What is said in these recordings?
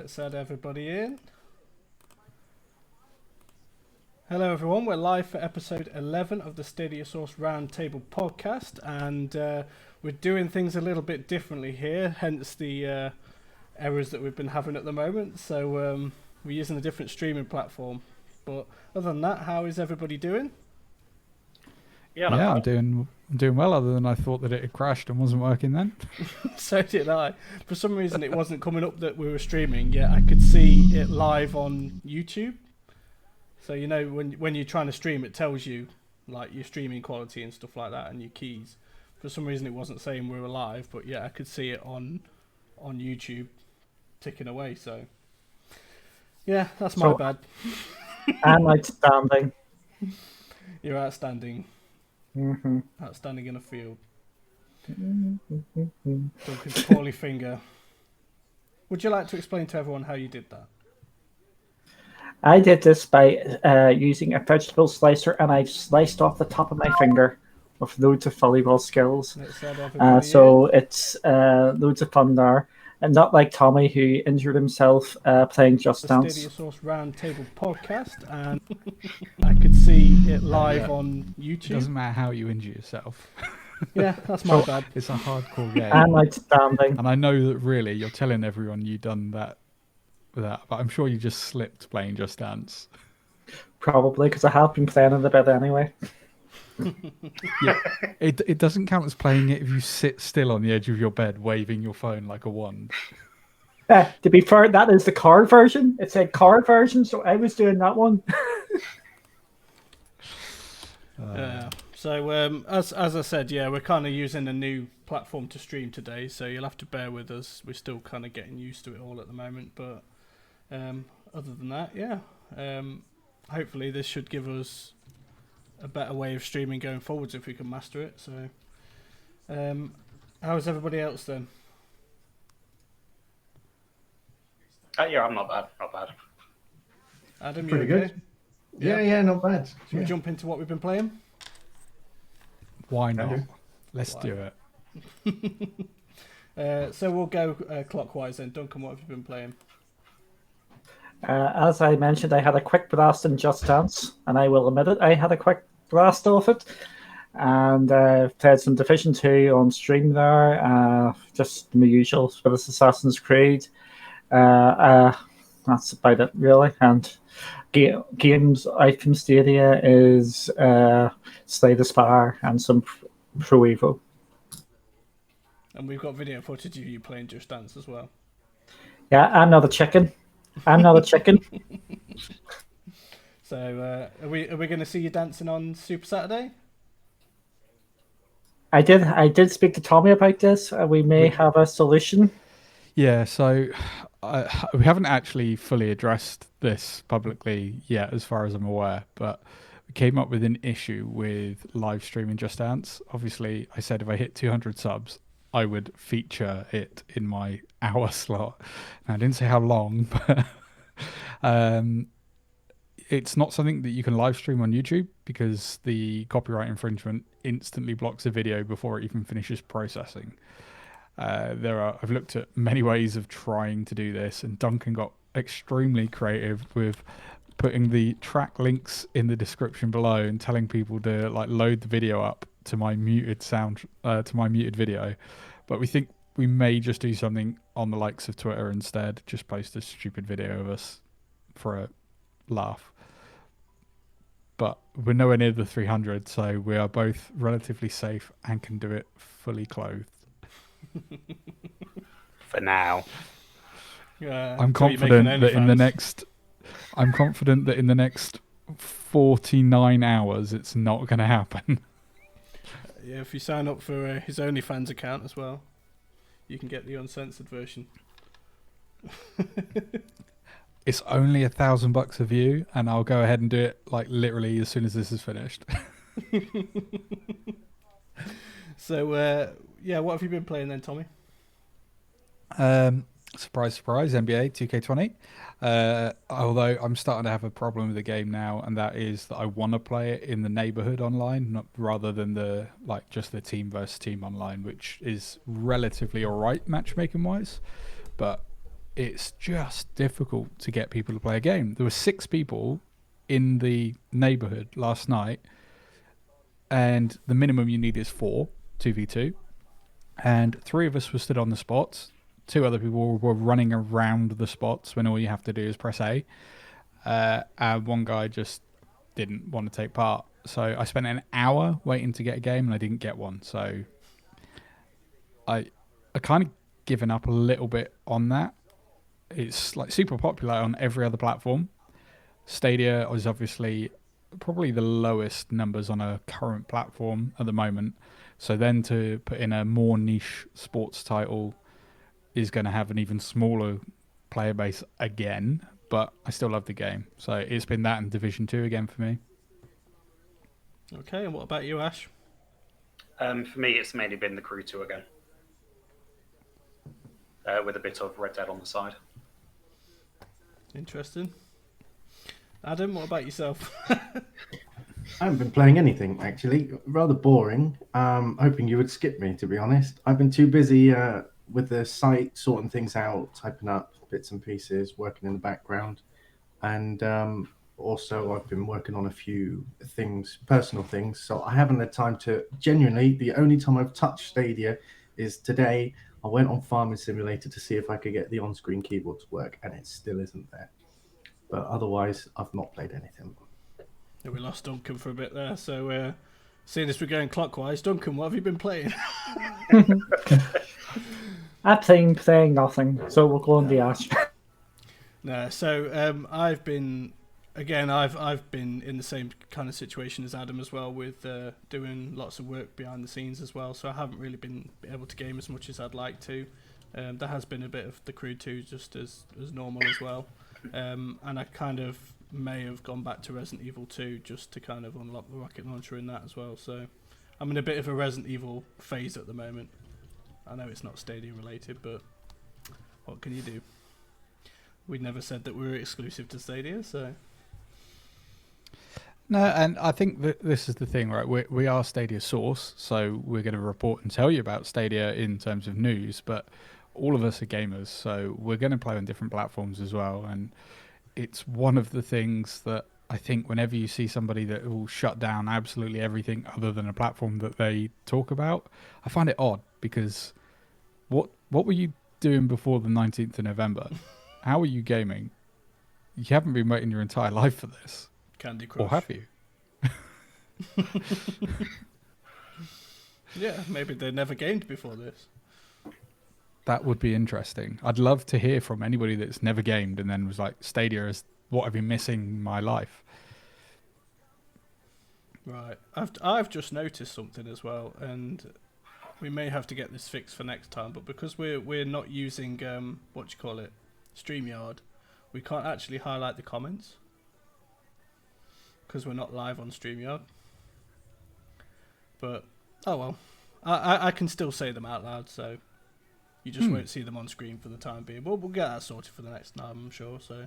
Let's add everybody in. Hello everyone, we're live for episode 11 of the Stadia Source Roundtable podcast, and we're doing things a little bit differently here, hence the errors that we've been having at the moment. So we're using a different streaming platform. But other than that, how is everybody doing? Yeah, I'm doing well, other than I thought that it had crashed and wasn't working then. So did I. For some reason it wasn't coming up that we were streaming, yet I could see it live on YouTube. So you know when you're trying to stream, it tells you like your streaming quality and stuff like that and your keys. For some reason it wasn't saying we were live, but yeah, I could see it on YouTube ticking away. So yeah, that's my bad. I'm outstanding. You're outstanding. Mm-hmm. Outstanding in a field. Duncan's poorly finger. Would you like to explain to everyone how you did that? I did this by using a vegetable slicer, and I sliced off the top of my finger with loads of volleyball skills. So it's loads of fun there. And not like Tommy, who injured himself playing Just Dance. Stadia Source Roundtable podcast, and I could see it live on YouTube. It doesn't matter how you injure yourself. Yeah, that's my bad. It's a hardcore game. I'm outstanding. And I know that really you're telling everyone you've done that with that, but I'm sure you just slipped playing Just Dance. Probably, because I have been playing it a bit anyway. Yeah, it doesn't count as playing it if you sit still on the edge of your bed waving your phone like a wand. To be fair, that is the card version. It's a card version, so I was doing that one. So as I said, yeah, we're kind of using a new platform to stream today, so you'll have to bear with us. We're still kind of getting used to it all at the moment, but other than that, yeah, hopefully this should give us a better way of streaming going forwards if we can master it. So how's everybody else then? Yeah, I'm not bad. Adam, pretty you okay? good. Yeah, not bad. Should we jump into what we've been playing? Why not? Let's do it. So we'll go clockwise then. Duncan, what have you been playing? As I mentioned, I had a quick blast in Just Dance, and I will admit it, I had a quick blast of it. And played some Division 2 on stream there, just the usual for this Assassin's Creed. That's about it, really. And games out from Stadia is Slay the Spire and some Pro Evo. And we've got video footage of you playing Just Dance as well. Yeah, I'm not a chicken. So are we going to see you dancing on Super Saturday? I did speak to Tommy about this. We may have a solution. Yeah, so we haven't actually fully addressed this publicly yet, as far as I'm aware, but we came up with an issue with live streaming Just Dance. Obviously, I said if I hit 200 subs, I would feature it in my hour slot. Now, I didn't say how long, but it's not something that you can live stream on YouTube because the copyright infringement instantly blocks the video before it even finishes processing. I've looked at many ways of trying to do this, and Duncan got extremely creative with putting the track links in the description below and telling people to like load the video up to my muted video. But we think we may just do something on the likes of Twitter instead, just post a stupid video of us for a laugh. But we're nowhere near the 300, so we are both relatively safe and can do it fully clothed. For now. I'm confident that in the next 49 hours it's not going to happen. Yeah, if you sign up for his OnlyFans account as well, you can get the uncensored version. It's only $1,000 a view, and I'll go ahead and do it like literally as soon as this is finished. So, yeah, what have you been playing then, Tommy? Surprise, surprise, NBA 2K20. Although I'm starting to have a problem with the game now, and that is that I want to play it in the neighborhood online, rather than just the team versus team online, which is relatively alright matchmaking wise. But it's just difficult to get people to play a game. There were 6 people in the neighborhood last night, and the minimum you need is 4, 2v2, and 3 of us were stood on the spots. 2 other people were running around the spots when all you have to do is press A, and one guy just didn't want to take part. So I spent an hour waiting to get a game, and I didn't get one. So I kind of given up a little bit on that. It's like super popular on every other platform. Stadia is obviously probably the lowest numbers on a current platform at the moment. So then to put in a more niche sports title is going to have an even smaller player base again. But I still love the game. So it's been that and Division 2 again for me. Okay, and what about you, Ash? For me, it's mainly been the Crew 2 again. With a bit of Red Dead on the side. Interesting. Adam, what about yourself? I haven't been playing anything, actually. Rather boring. Hoping you would skip me, to be honest. I've been too busy with the site, sorting things out, typing up bits and pieces, working in the background. And also, I've been working on a few things, personal things. So I haven't had time to... Genuinely, the only time I've touched Stadia is today. I went on Farming Simulator to see if I could get the on-screen keyboard to work, and it still isn't there. But otherwise, I've not played anything. Yeah, we lost Duncan for a bit there, so seeing as we're going clockwise, Duncan, what have you been playing? I'm playing nothing, so we'll go on the Ash. No, so I've been in the same kind of situation as Adam as well, with doing lots of work behind the scenes as well, so I haven't really been able to game as much as I'd like to. There has been a bit of the Crew 2 just as normal as well, and I kind of may have gone back to Resident Evil 2 just to kind of unlock the rocket launcher in that as well, so I'm in a bit of a Resident Evil phase at the moment. I know it's not Stadia related, but what can you do? We never said that we were exclusive to Stadia, so... No, and I think that this is the thing, right? We are Stadia Source, so we're going to report and tell you about Stadia in terms of news, but all of us are gamers, so we're going to play on different platforms as well, and it's one of the things that I think whenever you see somebody that will shut down absolutely everything other than a platform that they talk about, I find it odd, because what were you doing before the 19th of November? How are you gaming? You haven't been waiting your entire life for this. Candy Crush. Or have you? Yeah, maybe they never gamed before this. That would be interesting. I'd love to hear from anybody that's never gamed and then was like, Stadia is what I've been missing in my life. Right. I've just noticed something as well, and we may have to get this fixed for next time, but because we're not using StreamYard, we can't actually highlight the comments because we're not live on StreamYard. But oh well, I can still say them out loud, so you just won't see them on screen for the time being. But we'll get that sorted for the next time, I'm sure. So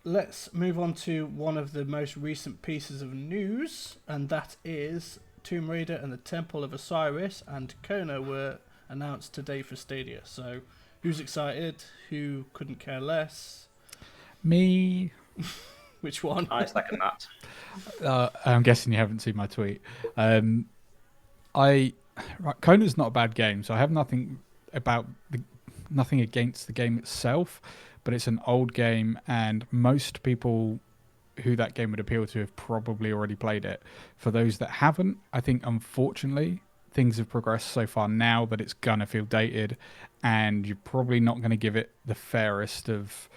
let's move on to one of the most recent pieces of news, and that is Tomb Raider and the Temple of Osiris and Kona were announced today for Stadia. So who's excited? Who couldn't care less? Me. Which one? I second that. I'm guessing you haven't seen my tweet. Kona's not a bad game, so I have nothing against the game itself, but it's an old game, and most people who that game would appeal to have probably already played it. For those that haven't, I think unfortunately things have progressed so far now that it's gonna feel dated, and you're probably not going to give it the fairest of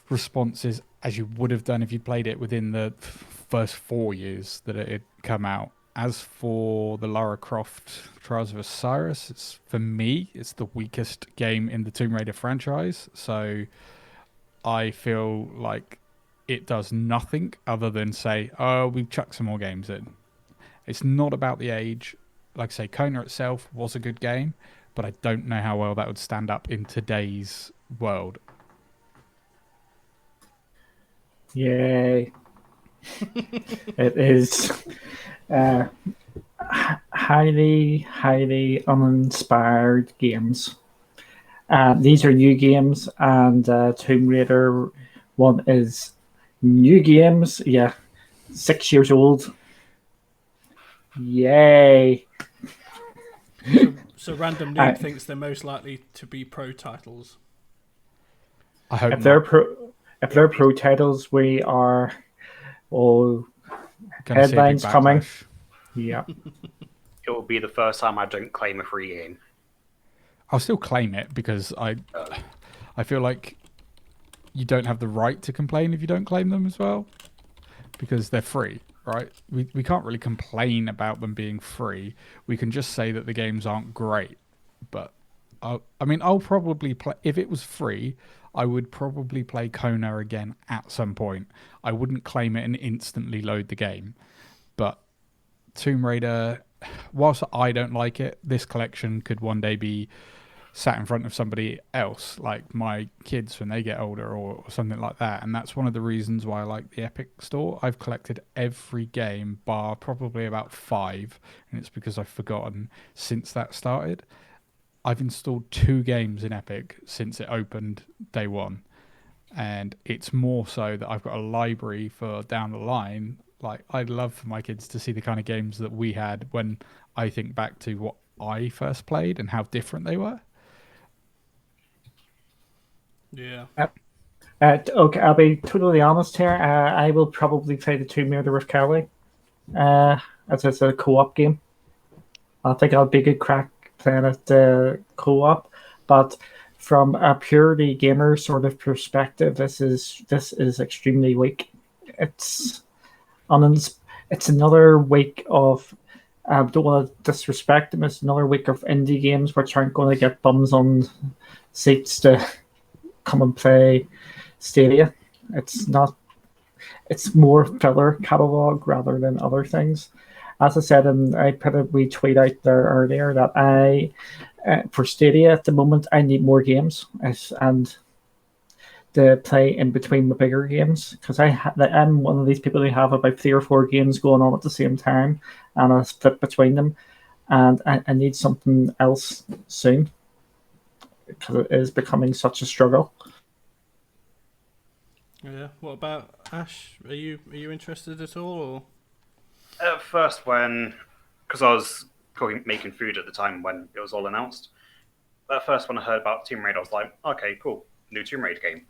responses as you would have done if you played it within the first 4 years that it had come out. As for the Lara Croft Trials of Osiris, for me, it's the weakest game in the Tomb Raider franchise. So I feel like it does nothing other than say, oh, we've chucked some more games in. It's not about the age. Like I say, Kona itself was a good game, but I don't know how well that would stand up in today's world. Yay. It is highly uninspired games. These are new games, and Tomb Raider 1 is new games. Yeah, 6 years old. Yay! So Random Noob thinks they're most likely to be pro titles. I hope If not. they're pro titles, we are headlines coming. Yeah. It will be the first time I don't claim a free game. I'll still claim it because I feel like you don't have the right to complain if you don't claim them as well, because they're free, right? We can't really complain about them being free. We can just say that the games aren't great. But I'll probably play, if it was free, I would probably play Kona again at some point. I wouldn't claim it and instantly load the game. But Tomb Raider, whilst I don't like it, this collection could one day be sat in front of somebody else, like my kids when they get older or something like that. And that's one of the reasons why I like the Epic Store. I've collected every game bar probably about 5, and it's because I've forgotten since that started. I've installed 2 games in Epic since it opened day one, and it's more so that I've got a library for down the line. Like, I'd love for my kids to see the kind of games that we had when I think back to what I first played and how different they were. Yeah. Okay, I'll be totally honest here. I will probably play the Tomb Raider with Kelly, as it's a co-op game. I think I'll be a good crack playing it co-op, but from a purely gamer sort of perspective, this is extremely weak. It's another week of. I don't want to disrespect them. It's another week of indie games which aren't going to get bums on seats to come and play Stadia. It's not. It's more filler catalog rather than other things. As I said, and I put a wee tweet out there earlier that for Stadia at the moment, I need more games and to play in between the bigger games, because I'm one of these people who have about 3 or 4 games going on at the same time, and I split between them, and I need something else soon because it is becoming such a struggle. Yeah. What about Ash? Are you interested at all? Or? At first, because I was making food at the time when it was all announced, at first when I heard about Tomb Raider, I was like, okay, cool, new Tomb Raider game.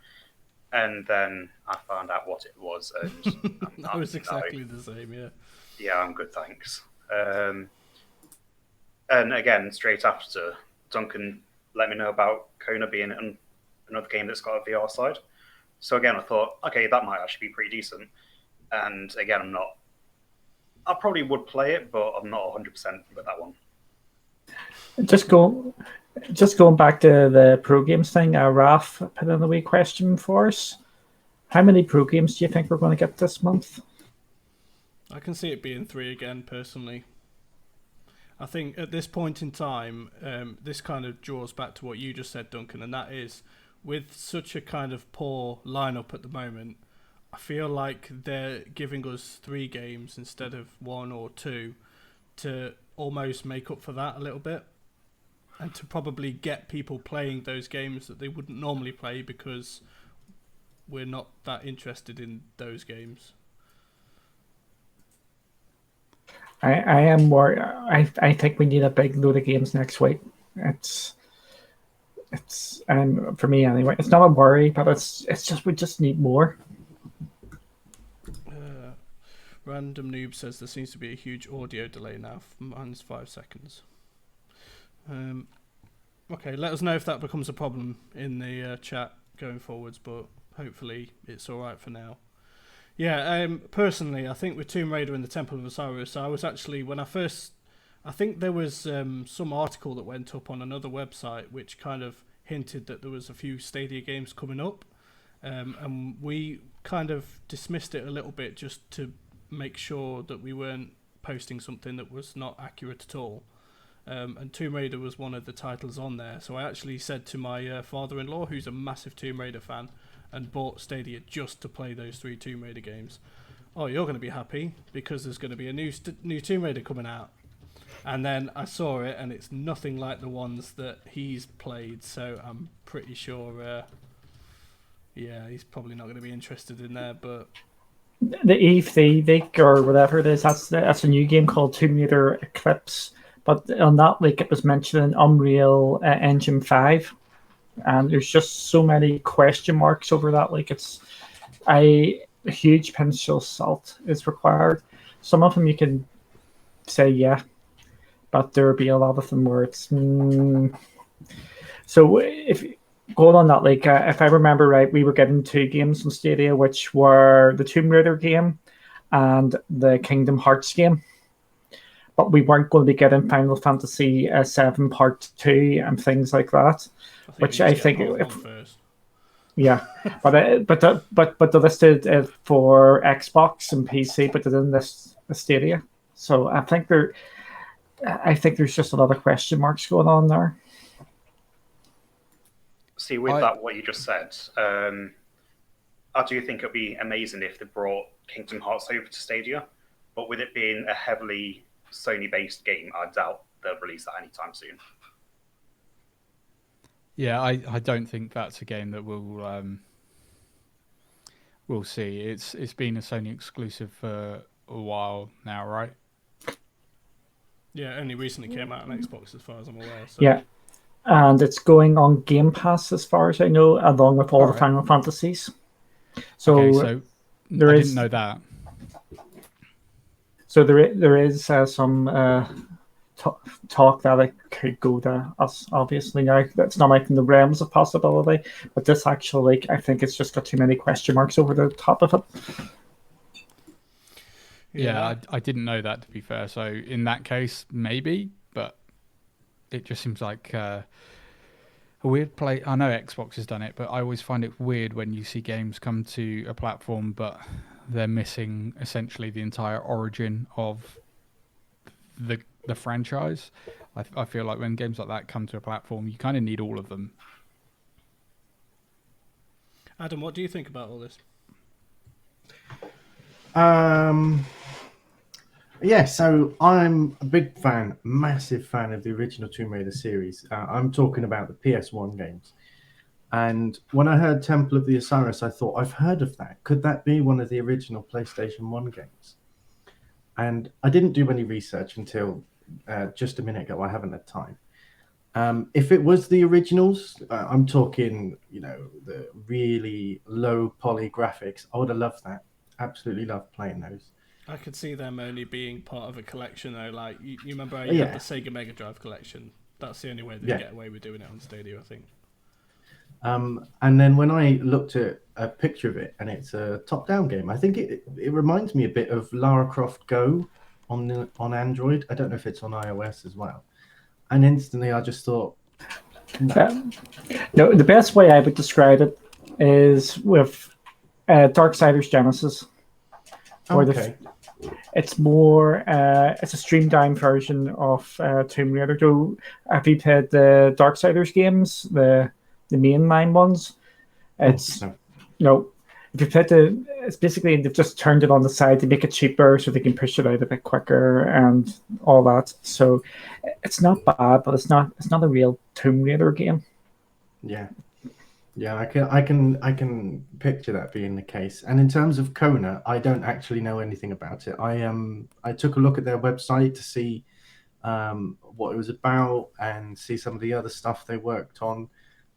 And then I found out what it was, and I was exactly the same. Yeah. Yeah, I'm good, thanks. And again, straight after, Duncan let me know about Kona being another game that's got a VR side. So again, I thought, okay, that might actually be pretty decent. And again, I probably would play it, but I'm not 100% with that one. Just going back to the pro games thing, Raf put in a wee question for us. How many pro games do you think we're going to get this month? I can see it being 3 again, personally. I think at this point in time, this kind of draws back to what you just said, Duncan, and that is, with such a kind of poor lineup at the moment, I feel like they're giving us 3 games instead of 1 or 2 to almost make up for that a little bit, and to probably get people playing those games that they wouldn't normally play because we're not that interested in those games. I am more. I think we need a big load of games next week. It's for me anyway. It's not a worry, but it's just we just need more. Random Noob says there seems to be a huge audio delay now. Mine's 5 seconds. Okay, let us know if that becomes a problem in the chat going forwards, but hopefully it's all right for now. Yeah, personally, I think with Tomb Raider and the Temple of Osiris, I was actually, I think there was some article that went up on another website which kind of hinted that there was a few Stadia games coming up, and we kind of dismissed it a little bit just to make sure that we weren't posting something that was not accurate at all. And Tomb Raider was one of the titles on there, so I actually said to my father-in-law, who's a massive Tomb Raider fan, and bought Stadia just to play those 3 Tomb Raider games. Oh, you're going to be happy because there's going to be a new Tomb Raider coming out. And then I saw it, and it's nothing like the ones that he's played. So I'm pretty sure, he's probably not going to be interested in there. But the Eve the Vic or whatever it is, that's a new game called Tomb Raider Eclipse. But on that, like, it was mentioned in Unreal Engine 5, and there's just so many question marks over that. Like, it's a huge pinch of salt is required. Some of them you can say yeah, but there'll be a lot of them where it's So if going on that, like, if I remember right, we were getting 2 games on Stadia, which were the Tomb Raider game and the Kingdom Hearts game, but we weren't going to be getting Final Fantasy 7 Part 2 and things like that, I think first. Yeah, but they're listed for Xbox and PC, but they're in this Stadia. So I think there's just a lot of question marks going on there. See, with that, what you just said, I do think it'd be amazing if they brought Kingdom Hearts over to Stadia, but with it being a heavily Sony-based game, I doubt they'll release that anytime soon. Yeah, I don't think that's a game that we'll see. It's been a Sony exclusive for a while now, right? Yeah, only recently came out on Xbox, as far as I'm aware. So. Yeah, and it's going on Game Pass, as far as I know, along with all the Final Fantasies. So, I didn't know that. So there is some talk that it could go to us. Obviously, now that's not like in the realms of possibility, but this actually, I think it's just got too many question marks over the top of it. Yeah, I didn't know that, to be fair. So in that case, maybe, but it just seems like a weird play. I know Xbox has done it, but I always find it weird when you see games come to a platform, but they're missing essentially the entire origin of the franchise. I feel like when games like that come to a platform, you kind of need all of them. Adam, what do you think about all this? Yeah, so I'm a big fan, massive fan of the original Tomb Raider series. I'm talking about the PS1 games. And when I heard Temple of the Osiris, I thought, I've heard of that. Could that be one of the original PlayStation 1 games? And I didn't do any research until just a minute ago. I haven't had time. If it was the originals, I'm talking, the really low poly graphics, I would have loved that. Absolutely loved playing those. I could see them only being part of a collection, though. Like, you remember how you had the Sega Mega Drive collection? That's the only way they get away with doing it on Stadia, I think. And then when I looked at a picture of it, and it's a top-down game, I think it reminds me a bit of Lara Croft Go on Android. I don't know if it's on iOS as well. And instantly, I just thought, no, the best way I would describe it is with Darksiders Genesis. Okay. It's more, it's a streamed down version of Tomb Raider. So, have you played the Darksiders games, the mainline ones? It's if you played it's basically they've just turned it on the side to make it cheaper so they can push it out a bit quicker and all that. So, it's not bad, but it's not a real Tomb Raider game. Yeah. Yeah, I can picture that being the case. And in terms of Kona, I don't actually know anything about it. I took a look at their website to see what it was about and see some of the other stuff they worked on.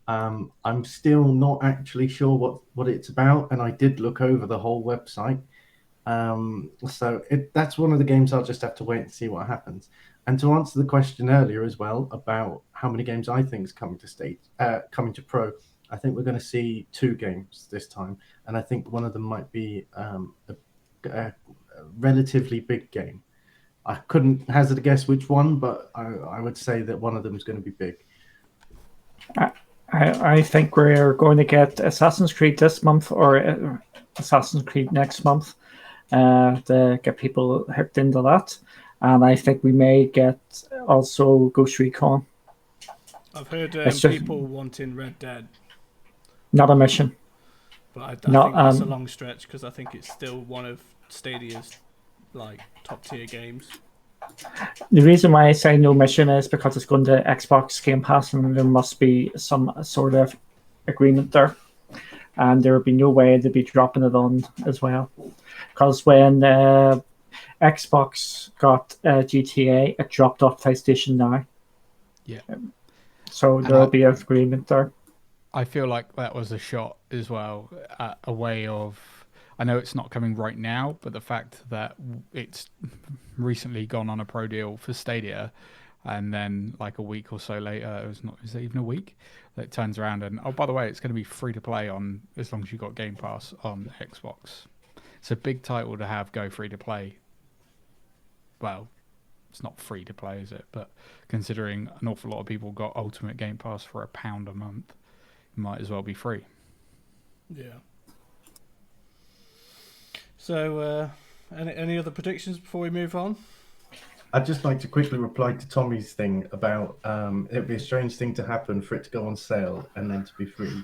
I'm still not actually sure what it's about, and I did look over the whole website. So that's one of the games I'll just have to wait and see what happens. And to answer the question earlier as well about how many games I think is coming to Pro, I think we're going to see 2 games this time, and I think one of them might be a relatively big game. I couldn't hazard a guess which one, but I would say that one of them is going to be big. I think we're going to get Assassin's Creed this month or Assassin's Creed next month to get people hooked into that. And I think we may get also Ghost Recon. I've heard people wanting Red Dead. Not a mission. But I think that's a long stretch because I think it's still one of Stadia's top tier games. The reason why I say no mission is because it's going to Xbox Game Pass, and there must be some sort of agreement there, and there would be no way they'd be dropping it on as well. Because when Xbox got GTA, it dropped off PlayStation Now. Yeah. So there'll be an agreement there. I feel like that was a shot as well, a way of. I know it's not coming right now, but the fact that it's recently gone on a pro deal for Stadia, and then like a week or so later, is it even a week? It turns around and, oh, by the way, it's going to be free to play on as long as you've got Game Pass on Xbox. It's a big title to have go free to play. Well, it's not free to play, is it? But considering an awful lot of people got Ultimate Game Pass for £1 a month, it might as well be free. Yeah. So, any other predictions before we move on? I'd just like to quickly reply to Tommy's thing about it'd be a strange thing to happen for it to go on sale and then to be free.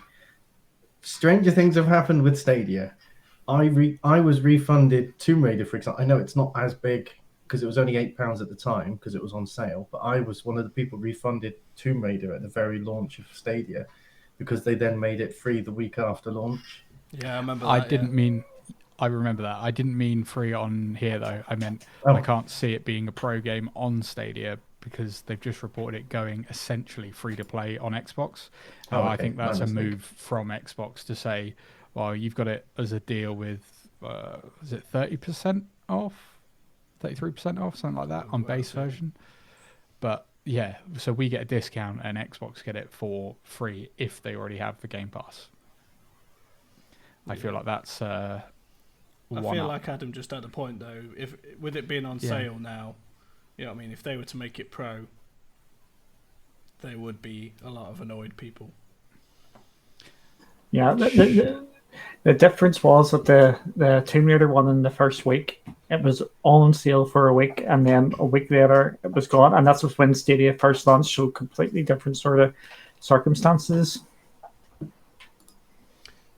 Stranger things have happened with Stadia. I was refunded Tomb Raider, for example. I know it's not as big because it was only £8 at the time because it was on sale, but I was one of the people refunded Tomb Raider at the very launch of Stadia because they then made it free the week after launch. Yeah, I remember that. I remember that. I didn't mean free on here, though. I meant I can't see it being a pro game on Stadia because they've just reported it going essentially free to play on Xbox. Okay. I think that's a move from Xbox to say, well, you've got it as a deal with, is it 30% off? 33% off? Something like that on base version. But yeah, so we get a discount and Xbox get it for free if they already have the Game Pass. I feel like that's... I feel like Adam just had a point though. If with it being on sale now, you know what I mean. If they were to make it pro, there would be a lot of annoyed people. Yeah, the difference was that the Tomb Raider one in the first week, it was on sale for a week, and then a week later it was gone, and that's when Stadia first launched. So completely different sort of circumstances.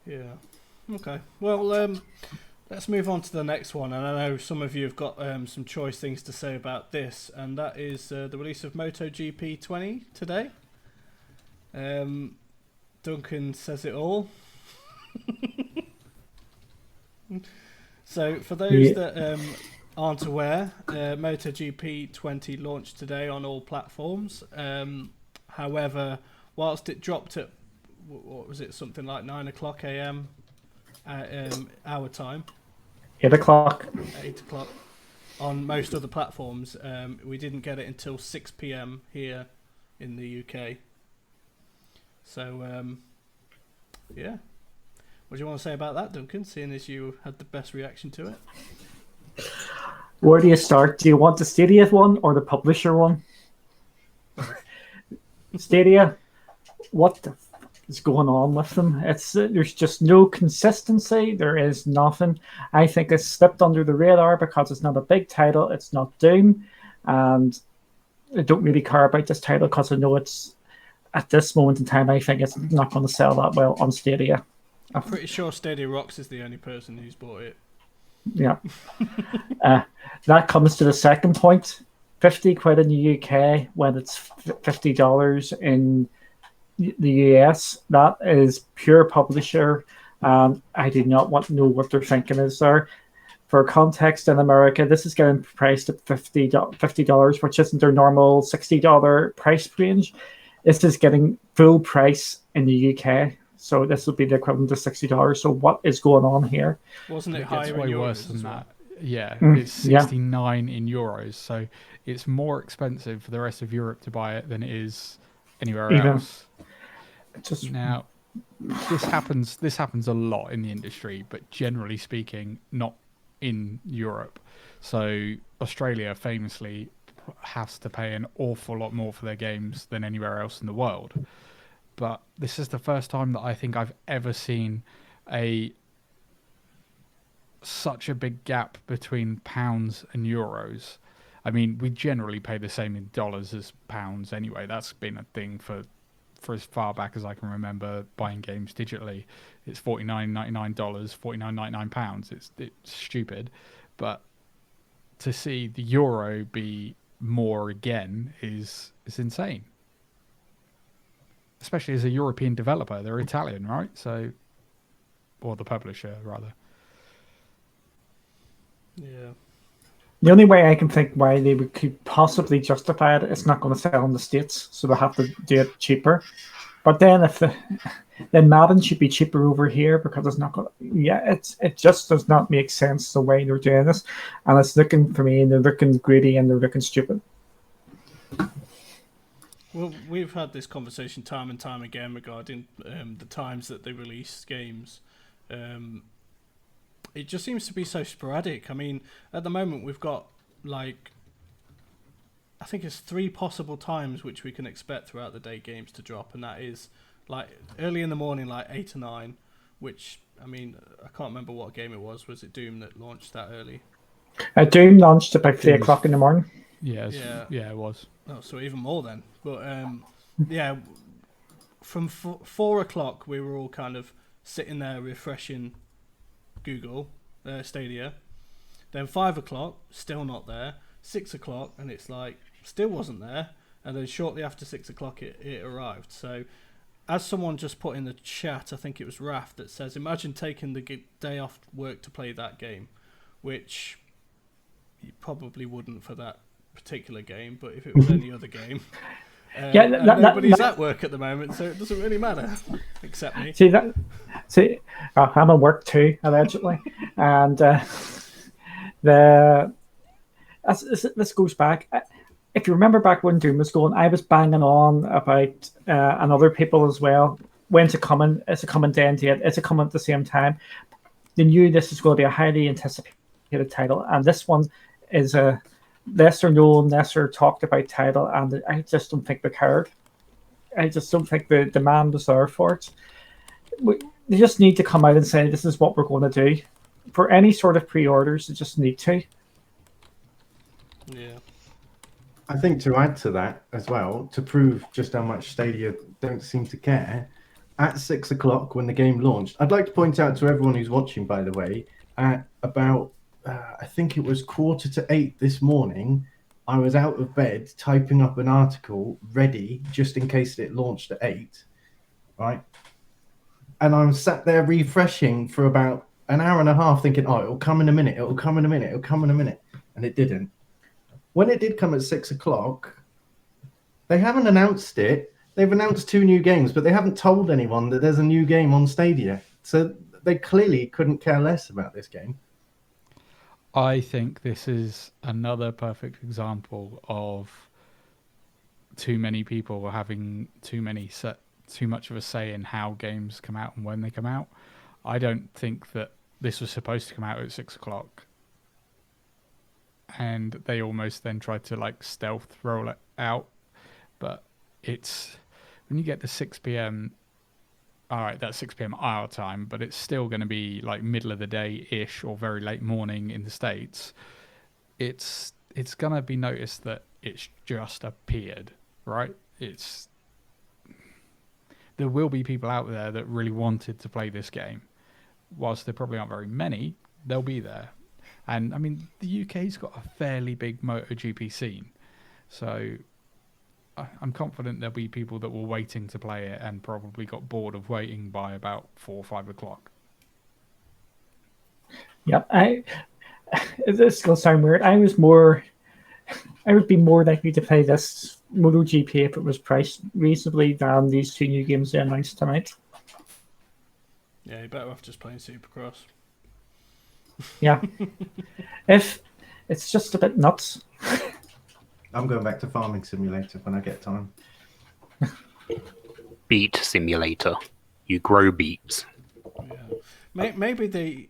Yeah. Okay. Well. Let's move on to the next one, and I know some of you have got some choice things to say about this, and that is the release of MotoGP 20 today. Duncan says it all. So, for those that aren't aware, MotoGP 20 launched today on all platforms. However, whilst it dropped at, what was it, something like 9 o'clock a.m. Our time. 8 o'clock. 8 o'clock. On most other platforms, we didn't get it until 6 p.m. here in the UK. So, yeah. What do you want to say about that, Duncan, seeing as you had the best reaction to it? Where do you start? Do you want the Stadia one or the publisher one? Stadia, what the is going on with them? There's just no consistency. There is nothing. I think it's slipped under the radar because it's not a big title. It's not Doom, and I don't really care about this title because I know it's at this moment in time. I think it's not going to sell that well on Stadia. I'm pretty sure Stadia Rocks is the only person who's bought it. Yeah. That comes to the second point. 50 quid in the UK when it's $50 in the US. That is pure publisher. I do not want to know what they're thinking is there. For context, in America, this is getting priced at $50, which isn't their normal $60 price range. This is getting full price in the UK. So this will be the equivalent to $60. So what is going on here? Wasn't it higher way in worse euros than as that? well? Yeah, it's 69 in euros. So it's more expensive for the rest of Europe to buy it than it is anywhere else. Now, this happens a lot in the industry, but generally speaking, not in Europe. So Australia famously has to pay an awful lot more for their games than anywhere else in the world. But this is the first time that I think I've ever seen such a big gap between pounds and euros. I mean, we generally pay the same in dollars as pounds anyway. That's been a thing for as far back as I can remember buying games digitally. It's $49.99, £49.99. It's stupid. But to see the euro be more again is insane. Especially as a European developer, they're Italian, right? So, or the publisher rather. Yeah. The only way I can think why they could possibly justify it, it's not going to sell in the States, so they have to do it cheaper. But then then Madden should be cheaper over here because it's not going to, it just does not make sense the way they're doing this. And it's looking, for me, and they're looking greedy and they're looking stupid. Well, we've had this conversation time and time again regarding the times that they release games. It just seems to be so sporadic. I mean, at the moment we've got I think it's 3 possible times which we can expect throughout the day games to drop, and that is like early in the morning, like 8 or 9, which, I mean, I can't remember what game it was. Was it Doom that launched that early? Doom launched about 3 o'clock in the morning. Yeah, it was. Oh, so even more then. But yeah, from 4 o'clock we were all kind of sitting there refreshing Google Stadia. Then 5 o'clock, still not there. 6 o'clock, and it's like still wasn't there. And then shortly after 6 o'clock, it arrived. So, as someone just put in the chat, I think it was Raf that says, "Imagine taking the day off work to play that game," which you probably wouldn't for that particular game, but if it was any other game. Nobody's at work at the moment, so it doesn't really matter, except me. See, I'm at work too, allegedly, and this goes back. If you remember back when Doom was going, I was banging on about and other people as well. When's it coming? It's a coming day and date. It's a coming at the same time. They knew this was going to be a highly anticipated title, and this one is a lesser known, lesser talked about title, and I just don't think they cared. I just don't think the demand was there for it. They just need to come out and say, this is what we're going to do. For any sort of pre-orders, they just need to. Yeah. I think to add to that as well, to prove just how much Stadia don't seem to care, at 6 o'clock when the game launched, I'd like to point out to everyone who's watching, by the way, at about I think it was 7:45 this morning, I was out of bed typing up an article ready just in case it launched at 8, right? And I was sat there refreshing for about an hour and a half thinking, oh, it'll come in a minute, it'll come in a minute, it'll come in a minute. And it didn't. When it did come at 6 o'clock, they haven't announced it. They've announced 2 new games, but they haven't told anyone that there's a new game on Stadia. So they clearly couldn't care less about this game. I think this is another perfect example of too many people having too much of a say in how games come out and when they come out. I don't think that this was supposed to come out at 6 o'clock. And they almost then tried to like stealth roll it out. But it's when you get to 6 p.m. All right, that's 6 p.m. our time, but it's still going to be like middle of the day-ish or very late morning in the States. It's going to be noticed that it's just appeared, right? There will be people out there that really wanted to play this game. Whilst there probably aren't very many, they'll be there. And I mean, the UK's got a fairly big MotoGP scene. So I'm confident there'll be people that were waiting to play it and probably got bored of waiting by about 4 or 5 o'clock. Yeah, this is going to sound weird. I would be more likely to play this MotoGP if it was priced reasonably than these 2 new games they announced tonight. Yeah, you're better off just playing Supercross. Yeah. If it's just a bit nuts. I'm going back to Farming Simulator when I get time. Beet Simulator. You grow beets. Yeah. Maybe they...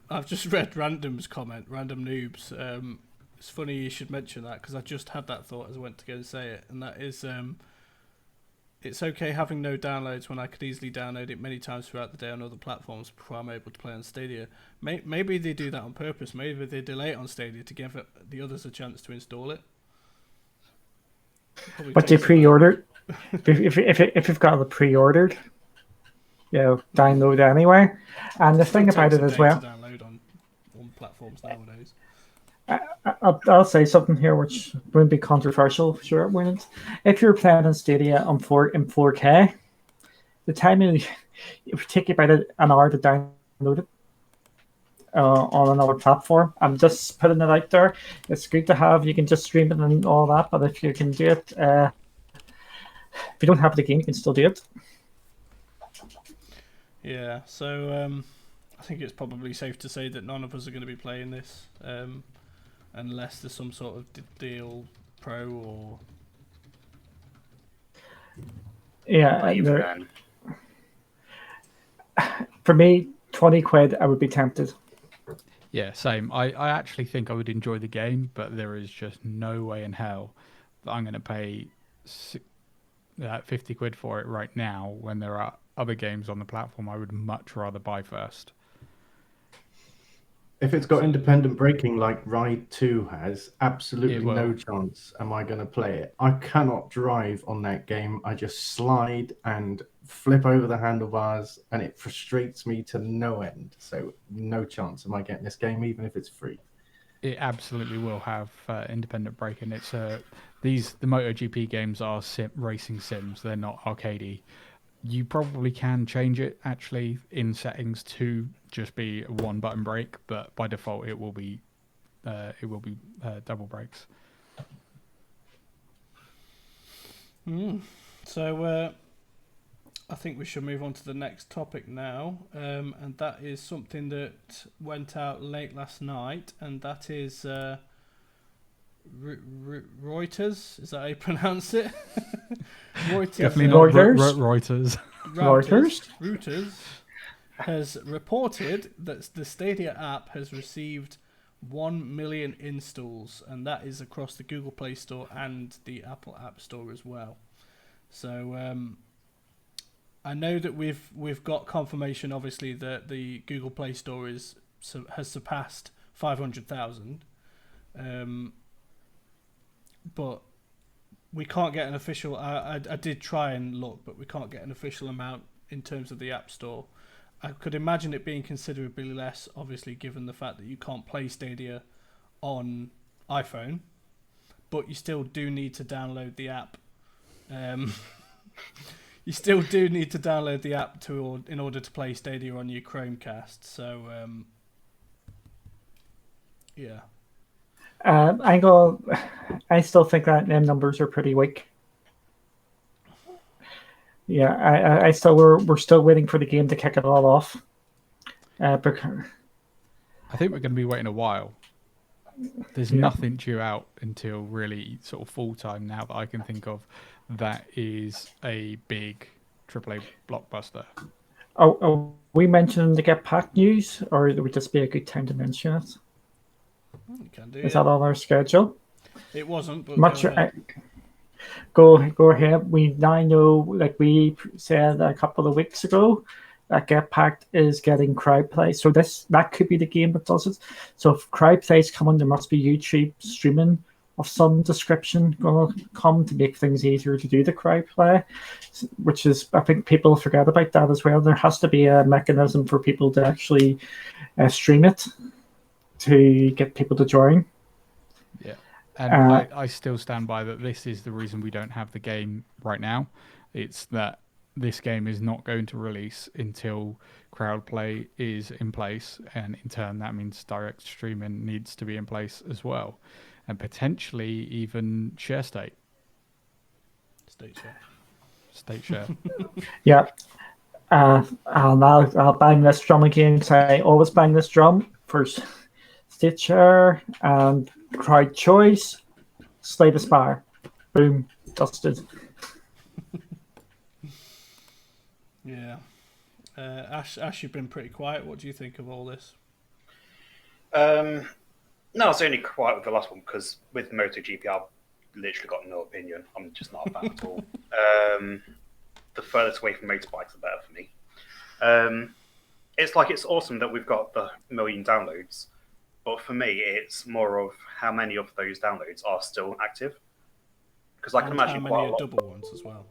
I've just read Random's comment, Random Noobs. It's funny you should mention that because I just had that thought as I went to go and say it. And that is... it's okay having no downloads when I could easily download it many times throughout the day on other platforms before I'm able to play on Stadia. Maybe they do that on purpose. Maybe they delay it on Stadia to give the others a chance to install it. But they pre-ordered. if you've got it pre-ordered, download anyway. And the thing about it as well. To download on platforms nowadays. I'll say something here which won't be controversial. Sure, it won't. If you're playing on Stadia in 4K, the time it would take you about an hour to download it on another platform. I'm just putting it out there. It's good to have. You can just stream it and all that, but if you can do it, if you don't have the game, you can still do it. Yeah, so I think it's probably safe to say that none of us are going to be playing this unless there's some sort of deal pro or... Yeah, for me, 20 quid, I would be tempted. Yeah, same. I actually think I would enjoy the game, but there is just no way in hell that I'm going to pay 50 quid for it right now when there are other games on the platform I would much rather buy first. If it's got independent braking like Ride 2 has, absolutely no chance am I going to play it. I cannot drive on that game. I just slide and flip over the handlebars, and it frustrates me to no end. So no chance am I getting this game, even if it's free. It absolutely will have independent braking. It's the MotoGP games are racing sims. They're not arcadey. You probably can change it actually in settings to just be a one button brake, but by default it will be double brakes. So I think we should move on to the next topic now, and that is something that went out late last night, and that is Reuters. Is that how you pronounce it? Reuters. Definitely not Reuters. Reuters has reported that the Stadia app has received 1 million installs, and that is across the Google Play Store and the Apple App Store as well. So I know that we've got confirmation, obviously, that the Google Play Store has surpassed 500,000, but we can't get an official. I did try and look, but we can't get an official amount in terms of the App Store. I could imagine it being considerably less, obviously, given the fact that you can't play Stadia on iPhone, but you still do need to download the app. You still do need to download the app in order to play Stadia on your Chromecast. So, yeah. I still think that them numbers are pretty weak. Yeah, we're still waiting for the game to kick it all off. I think we're going to be waiting a while. There's nothing due out until really sort of full time now that I can think of. That is a big AAA blockbuster. Oh, we mentioned the Get Pack news, or would this be a good time to mention it? You can do. Is that on our schedule? It wasn't, but go ahead. We now know, like we said a couple of weeks ago, that Get Packed is getting crowd play. So that could be the game that does it. So if crowd play is coming, there must be YouTube streaming of some description going to come to make things easier to do the crowd play, which is, I think people forget about that as well. There has to be a mechanism for people to actually stream it to get people to join. Yeah. And I still stand by that this is the reason we don't have the game right now. It's that this game is not going to release until crowd play is in place, and in turn that means direct streaming needs to be in place as well, and potentially even share state share. Yeah. I'll bang this drum again, because I always bang this drum for state share and crowd choice. Slay the Spire. Boom. Dusted. Yeah. Ash, you've been pretty quiet. What do you think of all this? No, I was only quiet with the last one because with MotoGP, I've literally got no opinion. I'm just not a fan at all. The furthest away from motorbikes, the better for me. It's awesome that we've got the 1 million downloads, but for me, it's more of how many of those downloads are still active. Because I can imagine how many are double ones as well.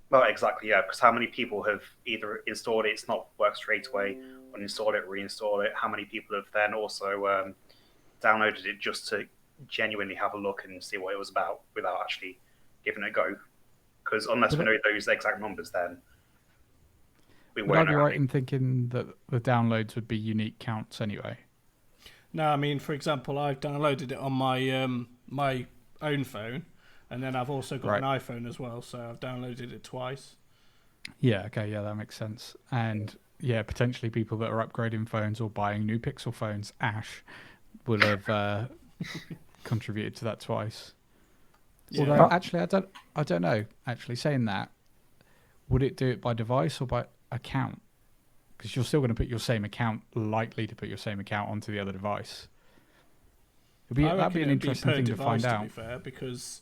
Well, exactly, yeah. Because how many people have either installed it, it's not worked straight away, uninstalled it, reinstalled it? How many people have then also downloaded it just to genuinely have a look and see what it was about without actually giving it a go. Because unless we know those exact numbers, then we Would won't I be know. right in thinking that the downloads would be unique counts anyway? No, I mean, for example, I've downloaded it on my my own phone, and then I've also got an iPhone as well, so I've downloaded it twice. Yeah, okay, yeah, that makes sense. And yeah, potentially people that are upgrading phones or buying new Pixel phones, Ash, will have contributed to that twice. Yeah. Although, actually, I don't know. Actually, saying that, would it do it by device or by account? Because you're still going to put your same account, likely to put your same account onto the other device. That'd be an interesting thing to find out. To be fair, because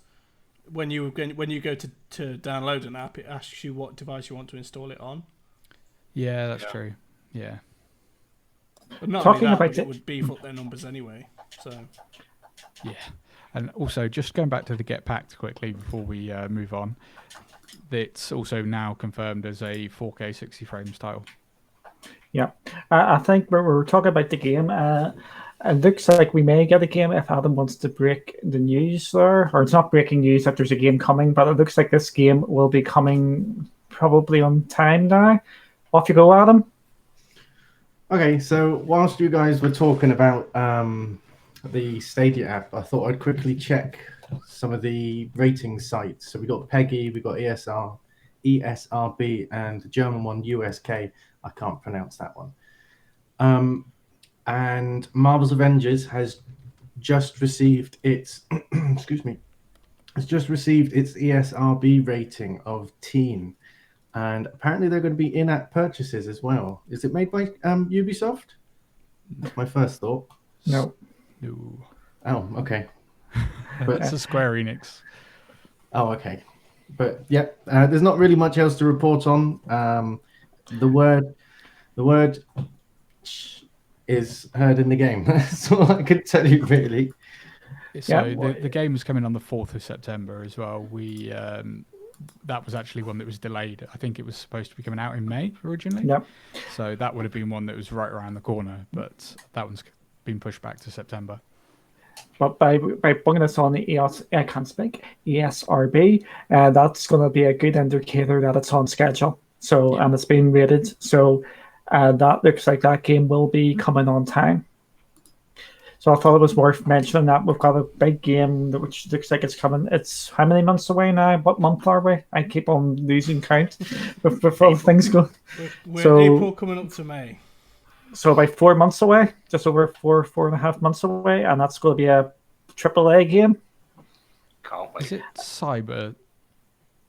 when you go to download an app, it asks you what device you want to install it on. Yeah, that's true. Yeah. But not Talking only that, about but it would beef up their numbers anyway. So. Yeah. And also, just going back to the Get Packed quickly before we move on, it's also now confirmed as a 4K 60 frames title. Yeah, I think we were talking about the game. It looks like we may get a game if Adam wants to break the news there. Or it's not breaking news that there's a game coming, but it looks like this game will be coming probably on time now. Off you go, Adam. Okay, so whilst you guys were talking about the Stadia app, I thought I'd quickly check some of the rating sites. So we got PEGI, we got ESRB, and the German one, USK. I can't pronounce that one. And Marvel's Avengers has just received its excuse me, has just received its ESRB rating of teen, and apparently they're going to be in-app purchases as well. Is it made by Ubisoft? That's my first thought. No. Oh, okay. But it's a Square Enix. Oh, okay. But yeah, there's not really much else to report on. The word is heard in the game. That's all I could tell you, really. So the game is coming on the 4th of September as well. We that was actually one that was delayed. I think it was supposed to be coming out in May originally. Yep. So that would have been one that was right around the corner, but that one's been pushed back to September. But by bringing this on the ESRB, that's going to be a good indicator that it's on schedule. So and it's being rated. So that looks like that game will be coming on time. So I thought it was worth mentioning that we've got a big game which looks like it's coming. It's how many months away now? What month are we? I keep on losing count before things go. We're April coming up to May. So about 4 months away, just over 4.5 months away, and that's going to be a AAA game. Can't wait. Is it Cyber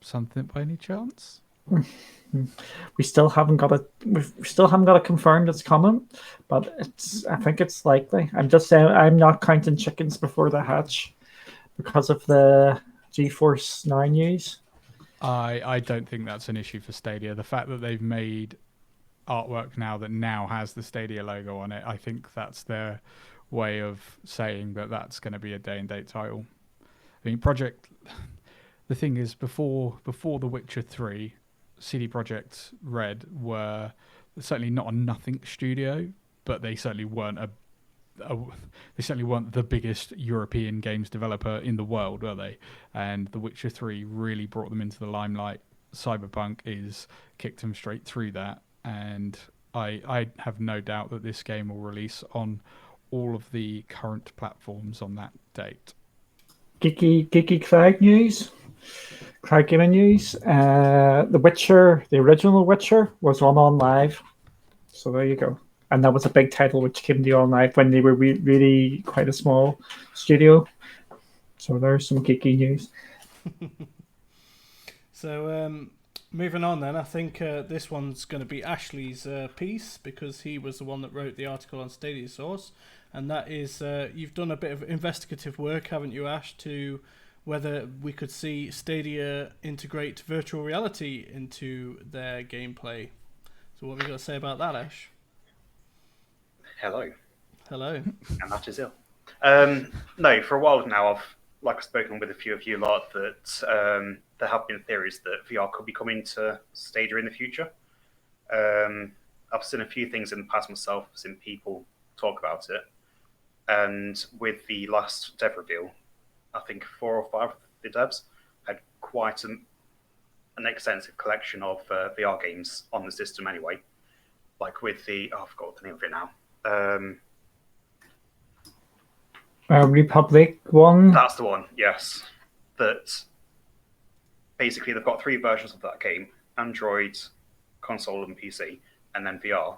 something by any chance? We still haven't got it. We still haven't got it confirmed it's coming, but I think it's likely. I'm just saying I'm not counting chickens before they hatch because of the GeForce Now news. I don't think that's an issue for Stadia. The fact that they've made artwork now that now has the Stadia logo on it, I think that's their way of saying that that's going to be a day and date title. I mean, the thing is, before The Witcher 3, CD Projekt Red were certainly not a nothing studio, but they certainly weren't the biggest European games developer in the world, were they? And The Witcher 3 really brought them into the limelight. Cyberpunk kicked them straight through that, and I have no doubt that this game will release on all of the current platforms on that date. Geeky Craig news. Craig Gaming news. The Witcher, the original Witcher, was on live. So there you go. And that was a big title which came to on live when they were really quite a small studio. So there's some geeky news. So moving on then, I think this one's going to be Ashley's piece because he was the one that wrote the article on Stadia Source. And that is, you've done a bit of investigative work, haven't you, Ash, to whether we could see Stadia integrate virtual reality into their gameplay. So what have you got to say about that, Ash? Hello. And that is ill. No, for a while now, I've spoken with a few of you lot that there have been theories that VR could be coming to Stadia in the future. I've seen a few things in the past myself, seen people talk about it. And with the last dev reveal, I think 4 or 5 of the devs had quite an extensive collection of VR games on the system anyway. Like with the, I forgot the name of it now. Republic one? That's the one, yes. That basically they've got 3 versions of that game: Android, console, and PC, and then VR.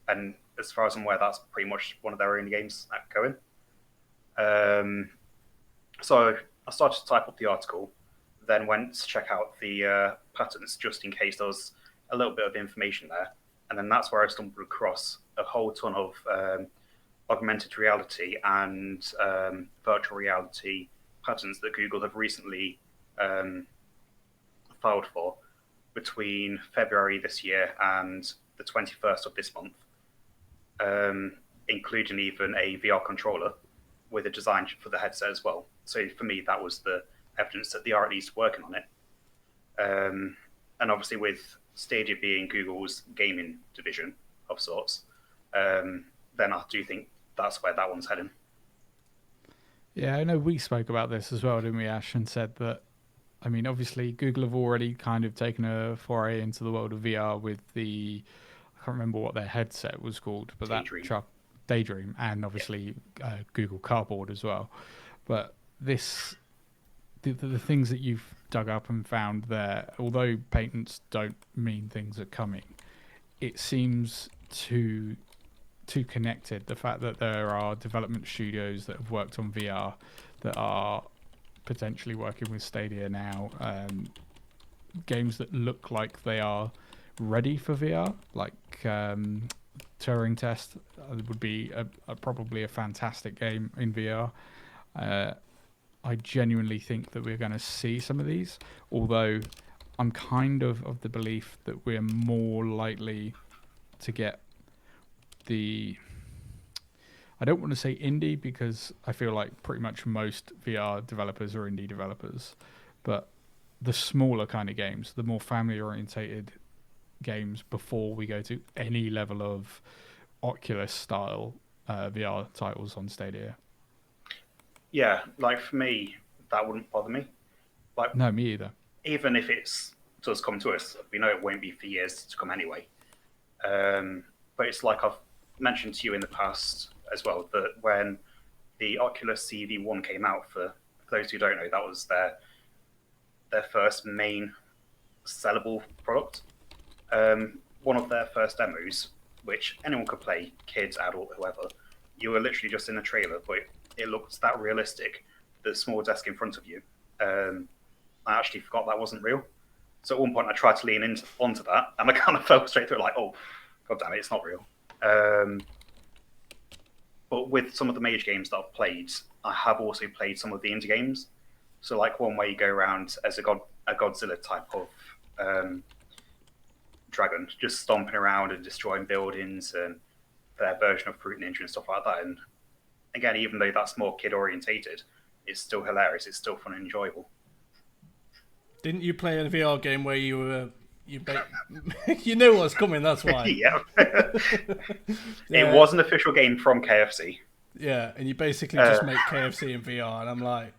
And as far as I'm aware, that's pretty much one of their only games that going. So I started to type up the article, then went to check out the patents just in case there was a little bit of information there. And then that's where I stumbled across a whole ton of augmented reality and virtual reality patents that Google have recently filed for between February this year and the 21st of this month, including even a VR controller with a design for the headset as well. So for me, that was the evidence that they are at least working on it. And obviously with Stadia being Google's gaming division of sorts, then I do think that's where that one's heading. Yeah, I know we spoke about this as well, didn't we, Ash, and said that, I mean, obviously Google have already kind of taken a foray into the world of VR with the, I can't remember what their headset was called, but Daydream. that truck, Daydream, and obviously Google Cardboard as well. But this, the things that you've dug up and found there, although patents don't mean things are coming, it seems too connected. The fact that there are development studios that have worked on VR that are potentially working with Stadia now, games that look like they are ready for VR, like Turing Test would be probably a fantastic game in VR. I genuinely think that we're going to see some of these, although I'm kind of the belief that we're more likely to get the, I don't want to say indie because I feel like pretty much most VR developers are indie developers, but the smaller kind of games, the more family orientated games before we go to any level of Oculus style VR titles on Stadia. Yeah, like for me, that wouldn't bother me. Like, no, me either. Even if it does come to us, we know it won't be for years to come anyway. But it's like I've mentioned to you in the past as well, that when the Oculus CV1 came out, for those who don't know, that was their first main sellable product. One of their first demos, which anyone could play, kids, adult, whoever. You were literally just in a trailer, but it looked that realistic. The small desk in front of you. I actually forgot that wasn't real. So at one point I tried to lean onto that, and I kind of fell straight through it like, oh, god damn it, it's not real. But with some of the major games that I've played, I have also played some of the indie games. So like one where you go around as a Godzilla type of dragon, just stomping around and destroying buildings, and their version of Fruit Ninja and stuff like that. And again, even though that's more kid orientated, it's still hilarious. It's still fun and enjoyable. Didn't you play a VR game where you were you knew what's coming? That's why. Yeah. It was an official game from KFC. Yeah, and you basically just make KFC in VR, and I'm like,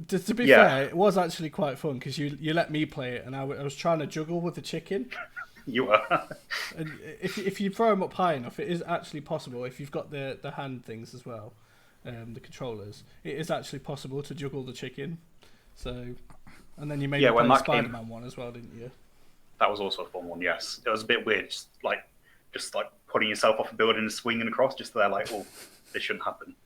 to be fair, it was actually quite fun because you let me play it, and I was trying to juggle with the chicken. You were. And if you throw them up high enough, it is actually possible. If you've got the hand things as well, the controllers, it is actually possible to juggle the chicken. So, and then you made me play the Spider-Man one as well, didn't you? That was also a fun one. Yes, it was a bit weird, just like putting yourself off a building and swinging across. Just there, like, oh, this shouldn't happen.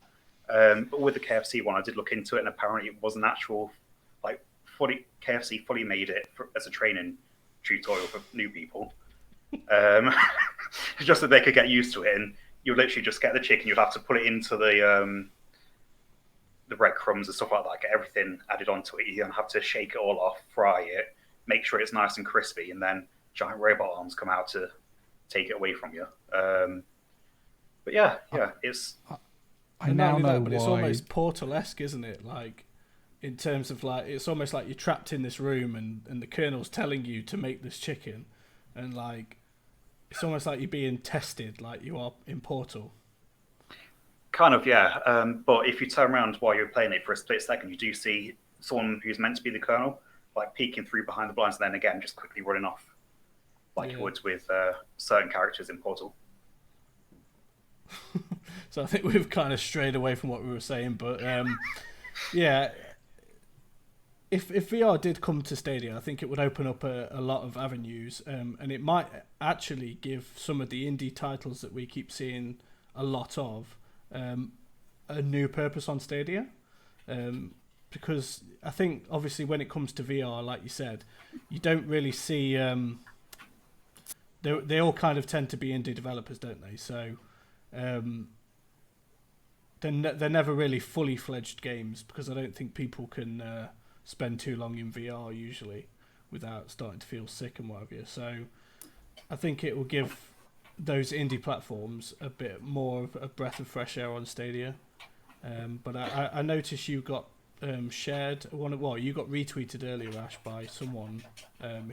But with the KFC one, I did look into it, and apparently it was an actual, like, KFC fully made it as a training tutorial for new people. Just so they could get used to it, and you literally just get the chicken. You'd have to put it into the breadcrumbs and stuff like that. Get everything added onto it. You don't have to shake it all off, fry it, make sure it's nice and crispy, and then giant robot arms come out to take it away from you. But yeah, it's. I now know but why. It's almost Portal-esque, isn't it? Like, in terms of like, it's almost like you're trapped in this room, and the Colonel's telling you to make this chicken, and like, it's almost like you're being tested, like you are in Portal. Kind of, yeah. But if you turn around while you're playing it for a split second, you do see someone who's meant to be the colonel, like peeking through behind the blinds, and then again just quickly running off, like you would with certain characters in Portal. So I think we've kind of strayed away from what we were saying, but yeah, if VR did come to Stadia, I think it would open up a lot of avenues, and it might actually give some of the indie titles that we keep seeing a lot of a new purpose on Stadia. Because I think obviously when it comes to VR, like you said, you don't really see they all kind of tend to be indie developers, don't they? So they're never really fully fledged games, because I don't think people can spend too long in VR usually without starting to feel sick and what have you. So I think it will give those indie platforms a bit more of a breath of fresh air on Stadia. But I noticed you got shared you got retweeted earlier, Ash, by someone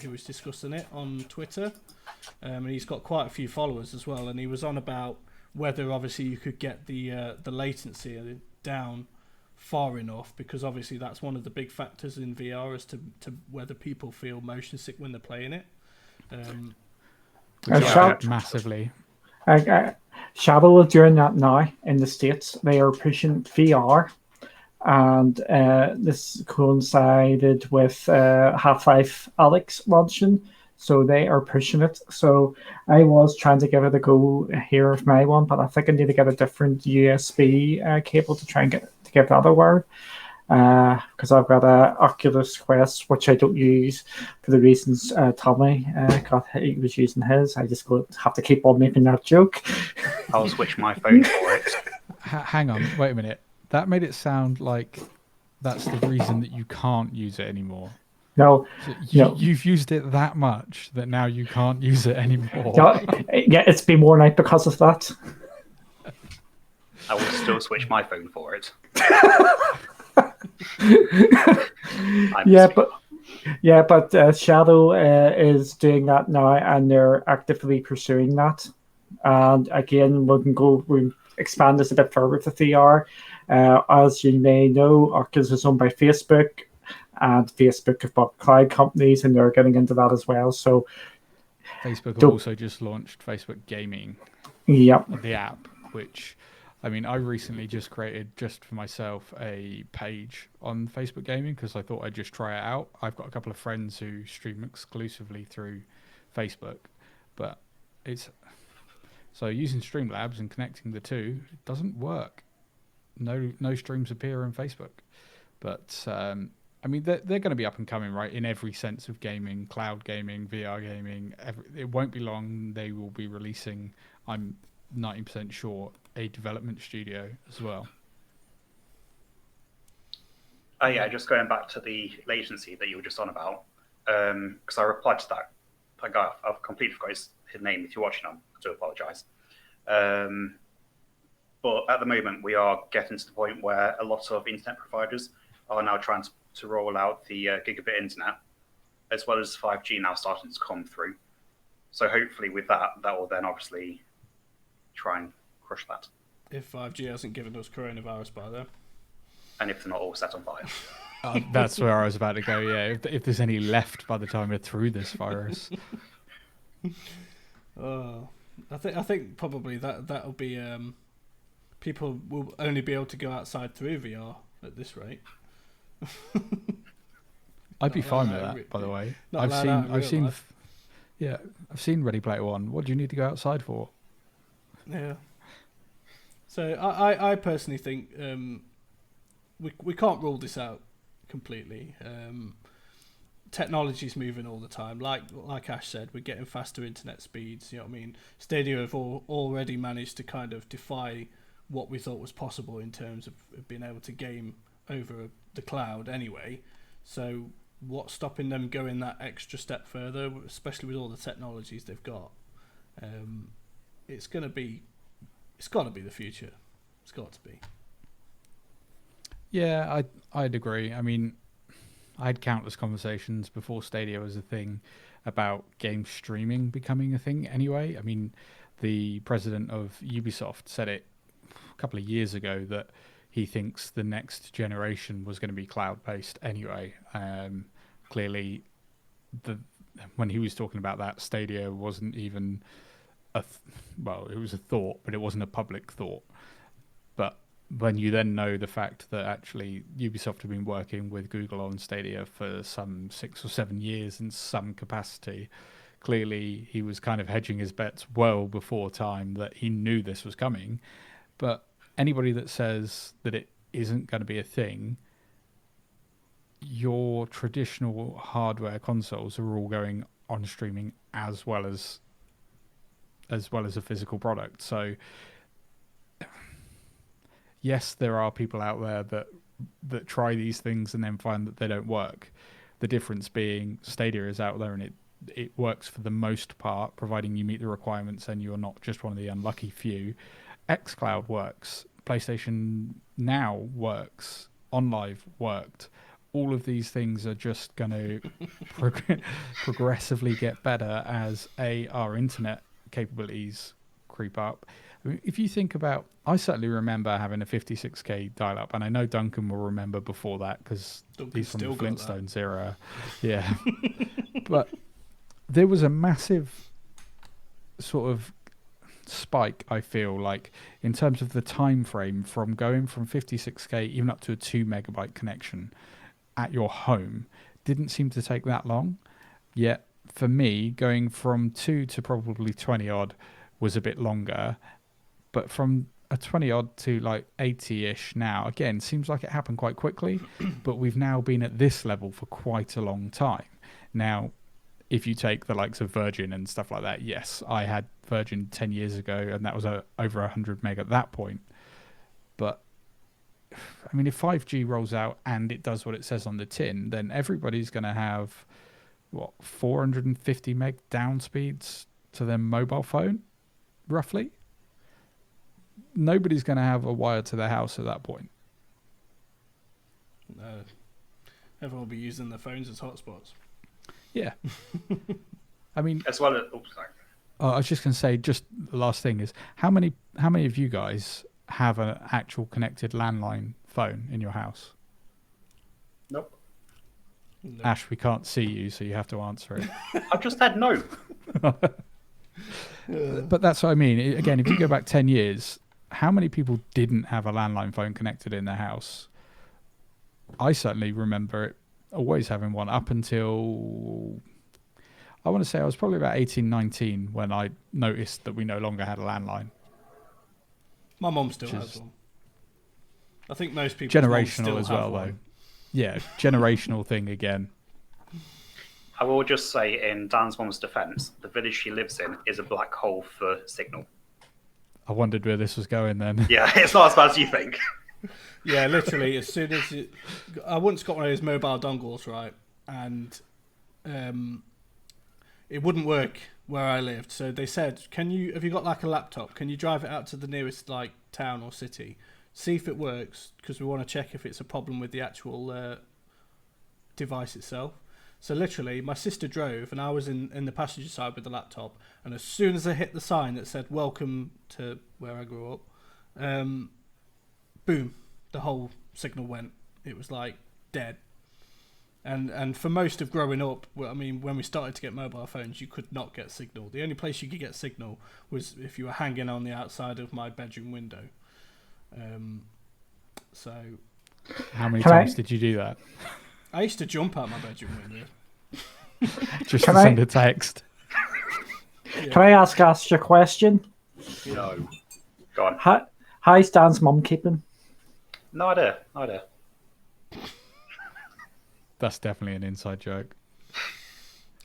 who was discussing it on Twitter, and he's got quite a few followers as well, and he was on about whether obviously you could get the latency down far enough, because obviously that's one of the big factors in VR as to whether people feel motion sick when they're playing it. Massively. Shadow is doing that now in the States. They are pushing VR, and this coincided with Half-Life Alyx launching, so they are pushing it. So I was trying to give it a go here with my one, but I think I need to get a different USB cable to try and give that a whirl. Because I've got a Oculus Quest, which I don't use for the reasons Tommy he was using his. I just have to keep on making that joke. I'll switch my phone for it. Hang on, wait a minute. That made it sound like that's the reason that you can't use it anymore. No, so you've used it that much that now you can't use it anymore. No, yeah, it's been worn out because of that. I will still switch my phone for it. But Shadow is doing that now, and they're actively pursuing that. And again, we expand this a bit further with the VR. As you may know, Oculus is owned by Facebook, and Facebook have bought cloud companies, and they're getting into that as well. So Facebook have also just launched Facebook Gaming. Yep. The app, which, I mean, I recently just created, just for myself, a page on Facebook Gaming because I thought I'd just try it out. I've got a couple of friends who stream exclusively through Facebook, but so using Streamlabs and connecting the two, it doesn't work. No streams appear on Facebook, but I mean, they're going to be up and coming, right, in every sense of gaming, cloud gaming, VR gaming. It won't be long. They will be releasing, I'm 90% sure, a development studio as well. Oh yeah, just going back to the latency that you were just on about, because I replied to that guy. I've completely forgot his name. If you're watching, I do apologise. But at the moment, we are getting to the point where a lot of internet providers are now trying to roll out the gigabit internet, as well as 5G now starting to come through. So hopefully with that will then obviously try and crush that. If 5G hasn't given us coronavirus by then. And if they're not all set on fire. That's where I was about to go, yeah. If there's any left by the time we're through this virus. I think probably that'll be... people will only be able to go outside through VR at this rate. I'd be fine with that, by the way. I've seen Ready Player One. What do you need to go outside for? Yeah. So I personally think we can't rule this out completely. Technology's moving all the time. Like Ash said, we're getting faster internet speeds. You know what I mean? Stadia have already managed to kind of defy what we thought was possible in terms of being able to game over the cloud anyway. So what's stopping them going that extra step further, especially with all the technologies they've got? It's got to be the future. It's got to be. Yeah, I'd agree. I mean, I had countless conversations before Stadia was a thing about game streaming becoming a thing anyway. I mean, the president of Ubisoft said it couple of years ago that he thinks the next generation was going to be cloud-based anyway. Clearly, when he was talking about that, Stadia wasn't even well, it was a thought, but it wasn't a public thought. But when you then know the fact that actually Ubisoft have been working with Google on Stadia for some 6 or 7 years in some capacity, clearly he was kind of hedging his bets well before time that he knew this was coming. But anybody that says that it isn't going to be a thing, your traditional hardware consoles are all going on streaming as well as a physical product. So yes, there are people out there that try these things and then find that they don't work. The difference being Stadia is out there and it works for the most part, providing you meet the requirements and you're not just one of the unlucky few. xCloud works. PlayStation Now works. OnLive worked. All of these things are just going to progressively get better as our internet capabilities creep up. I mean, if you think about, I certainly remember having a 56k dial-up, and I know Duncan will remember before that because he's from the Flintstones era. Yeah. But there was a massive sort of spike, I feel like, in terms of the time frame from going from 56k even up to a 2 megabyte connection at your home. Didn't seem to take that long. Yet for me, going from 2 to probably 20 odd was a bit longer, but from a 20 odd to like 80-ish now, again, seems like it happened quite quickly, but we've now been at this level for quite a long time. Now, if you take the likes of Virgin and stuff like that, yes, I had Virgin 10 years ago and that was over 100 meg at that point. But I mean, if 5G rolls out and it does what it says on the tin, then everybody's going to have, 450 meg down speeds to their mobile phone, roughly? Nobody's going to have a wire to their house at that point. No. Everyone will be using their phones as hotspots. Yeah. I mean... As well as... Oops, sorry. I was just going to say, just the last thing is, how many of you guys have an actual connected landline phone in your house? Nope. Ash, we can't see you, so you have to answer it. I've just had no. But that's what I mean. Again, if you go back 10 years, how many people didn't have a landline phone connected in their house? I certainly remember it always having one up until... I want to say I was probably about 18, 19 when I noticed that we no longer had a landline. My mum still has one. I think most people generational as well, though. Yeah, generational thing again. I will just say, in Dan's mum's defence, the village she lives in is a black hole for signal. I wondered where this was going then. Yeah, it's not as bad as you think. Yeah, literally, as soon as I once got one of those mobile dongles, right, and it wouldn't work where I lived. So they said, have you got like a laptop? Can you drive it out to the nearest like town or city? See if it works, because we want to check if it's a problem with the actual device itself. So literally, my sister drove, and I was in the passenger side with the laptop. And as soon as I hit the sign that said "Welcome to where I grew up," boom, the whole signal went. It was like dead. And for most of growing up, I mean, when we started to get mobile phones, you could not get signal. The only place you could get signal was if you were hanging on the outside of my bedroom window. So, how many times did you do that? I used to jump out my bedroom window just to send a text. Yeah. Can I ask Ash a question? No. Go on. How's Dan's mum keeping? No idea. That's definitely an inside joke.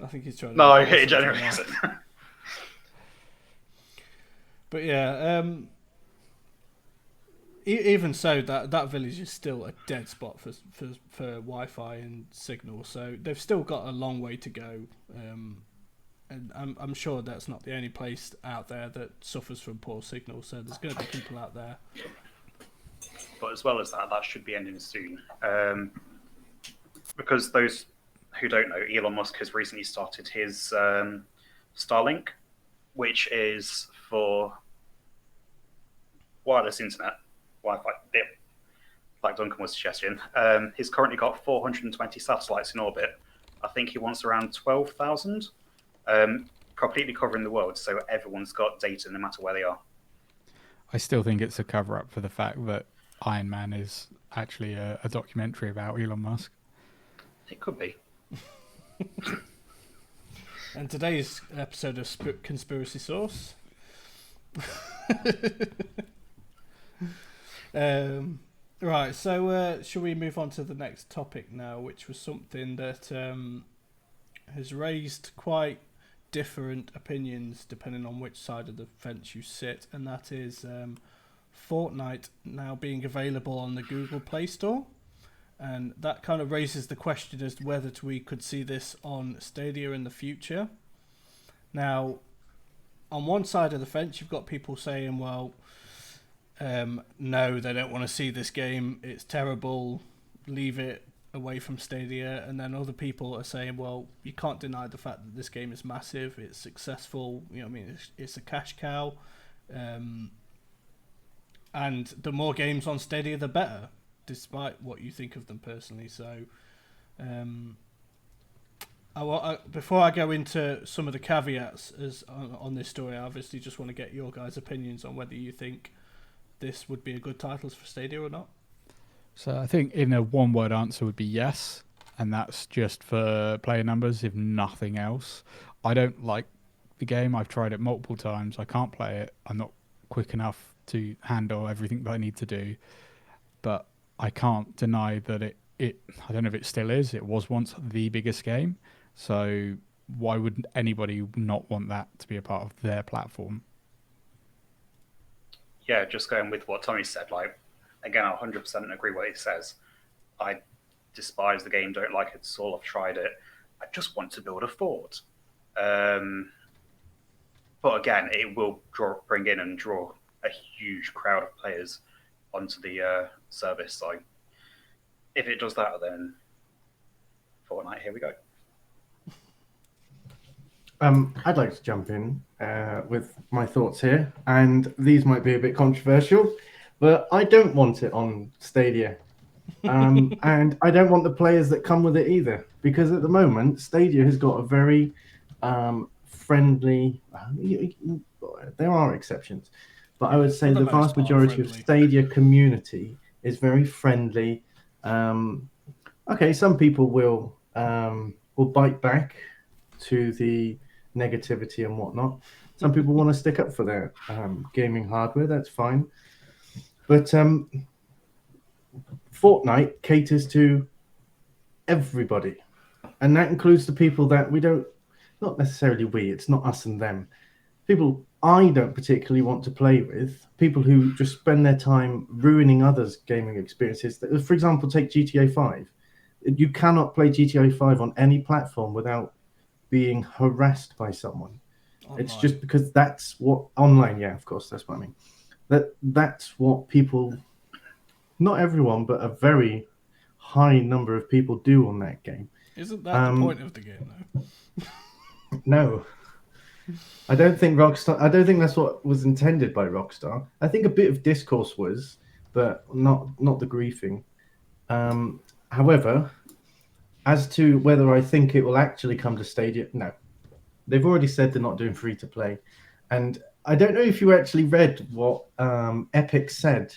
I think he's trying to... No, it generally isn't. But yeah, even so, that village is still a dead spot for Wi-Fi and signal. So they've still got a long way to go, and I'm sure that's not the only place out there that suffers from poor signal. So there's going to be people out there. But as well as that should be ending soon. Because those who don't know, Elon Musk has recently started his Starlink, which is for wireless internet, Wi-Fi, like Duncan was suggesting. He's currently got 420 satellites in orbit. I think he wants around 12,000, completely covering the world, so everyone's got data no matter where they are. I still think it's a cover-up for the fact that Iron Man is actually a documentary about Elon Musk. It could be. And today's episode of Conspiracy Source. Right, so shall we move on to the next topic now, which was something that has raised quite different opinions depending on which side of the fence you sit, and that is Fortnite now being available on the Google Play Store. And that kind of raises the question as to whether we could see this on Stadia in the future. Now, on one side of the fence, you've got people saying, well, no, they don't want to see this game. It's terrible. Leave it away from Stadia. And then other people are saying, well, you can't deny the fact that this game is massive. It's successful. You know what I mean? It's a cash cow. And the more games on Stadia, the better, despite what you think of them personally. So, before I go into some of the caveats on this story, I obviously just want to get your guys' opinions on whether you think this would be a good title for Stadia or not. So I think in a one-word answer would be yes, and that's just for player numbers, if nothing else. I don't like the game. I've tried it multiple times. I can't play it. I'm not quick enough to handle everything that I need to do. But I can't deny that it I don't know if it still is. It was once the biggest game. So why would anybody not want that to be a part of their platform? Yeah, just going with what Tommy said, like, again, I 100% agree what he says. I despise the game, don't like it at all. I've tried it. I just want to build a fort. But again, it will bring in and draw a huge crowd of players onto the service. So if it does that, then Fortnite, here we go. I'd like to jump in with my thoughts here, and these might be a bit controversial, but I don't want it on Stadia. And I don't want the players that come with it either, because at the moment, Stadia has got a very friendly... there are exceptions, but I would say the vast majority of Stadia community is very friendly. Okay, some people will bite back to the negativity and whatnot. Some people want to stick up for their gaming hardware. That's fine. But Fortnite caters to everybody, and that includes the people that we don't, not necessarily we, it's not us and them. People I don't particularly want to play with, people who just spend their time ruining others' gaming experiences. For example, take GTA 5. You cannot play GTA 5 on any platform without being harassed by someone. Online. It's just because that's what online. Yeah, of course, that's what I mean. That's what people, not everyone, but a very high number of people do on that game. Isn't that the point of the game, though? No, I don't think Rockstar. I don't think that's what was intended by Rockstar. I think a bit of discourse was, but not the griefing. However, as to whether I think it will actually come to Stadia, no. They've already said they're not doing free to play. And I don't know if you actually read what Epic said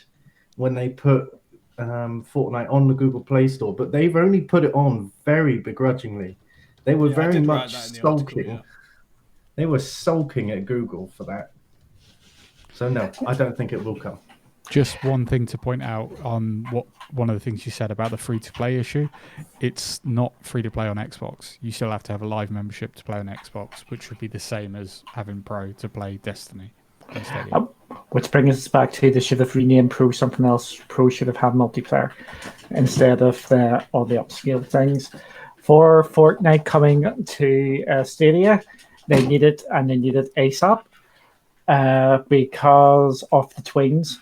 when they put Fortnite on the Google Play Store, but they've only put it on very begrudgingly. They were very much sulking. Article, yeah. They were sulking at Google for that. So no, I don't think it will come. Just one thing to point out on one of the things you said about the free-to-play issue. It's not free-to-play on Xbox. You still have to have a live membership to play on Xbox, which would be the same as having Pro to play Destiny. Which brings us back to they should have renamed Pro something else. Pro should have had multiplayer instead of all the upscale things. For Fortnite coming to Stadia, they need it ASAP because of the twins.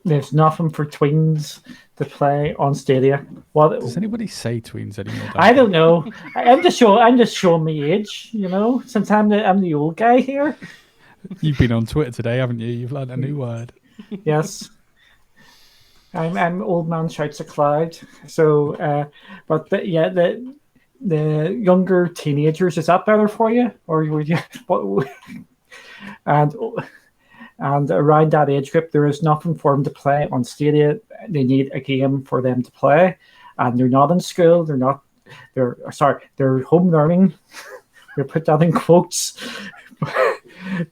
There's nothing for tweens to play on Stadia. Well, does anybody say tweens anymore? I don't know. I'm just showing my age, you know. Since I'm the old guy here. You've been on Twitter today, haven't you? You've learned a new word. Yes. I'm old man shouts at cloud. So, yeah, the younger teenagers, is that better for you, or would you? And and around that age group, there is nothing for them to play on Stadia. They need a game for them to play, and they're not in school. They're home learning. We put that in quotes,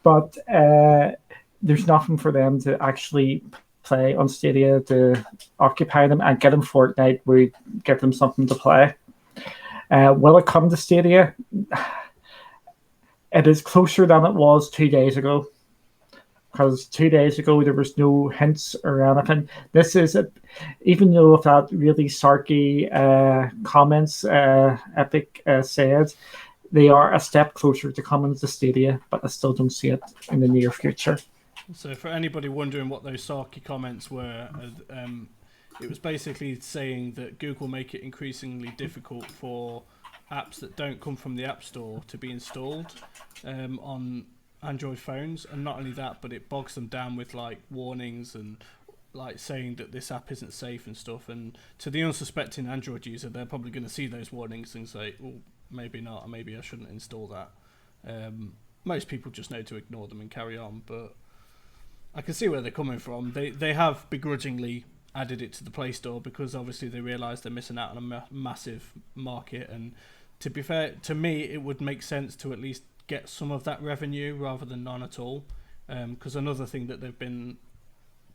but there's nothing for them to actually play on Stadia to occupy them, and getting Fortnite would give them something to play. Will it come to Stadia? It is closer than it was 2 days ago, because 2 days ago there was no hints or anything. This is, even though if that really sarky comments Epic said, they are a step closer to coming to Stadia, but I still don't see it in the near future. So for anybody wondering what those sarky comments were, it was basically saying that Google make it increasingly difficult for apps that don't come from the App Store to be installed on Android phones, and not only that, but it bogs them down with like warnings and like saying that this app isn't safe and stuff. And to the unsuspecting Android user, they're probably going to see those warnings and say, "Oh, maybe not, or maybe I shouldn't install that." Most people just know to ignore them and carry on, but I can see where they're coming from. They have begrudgingly added it to the Play Store because obviously they realise they're missing out on a massive market. And to be fair, to me, it would make sense to at least get some of that revenue rather than none at all. Because another thing that they've been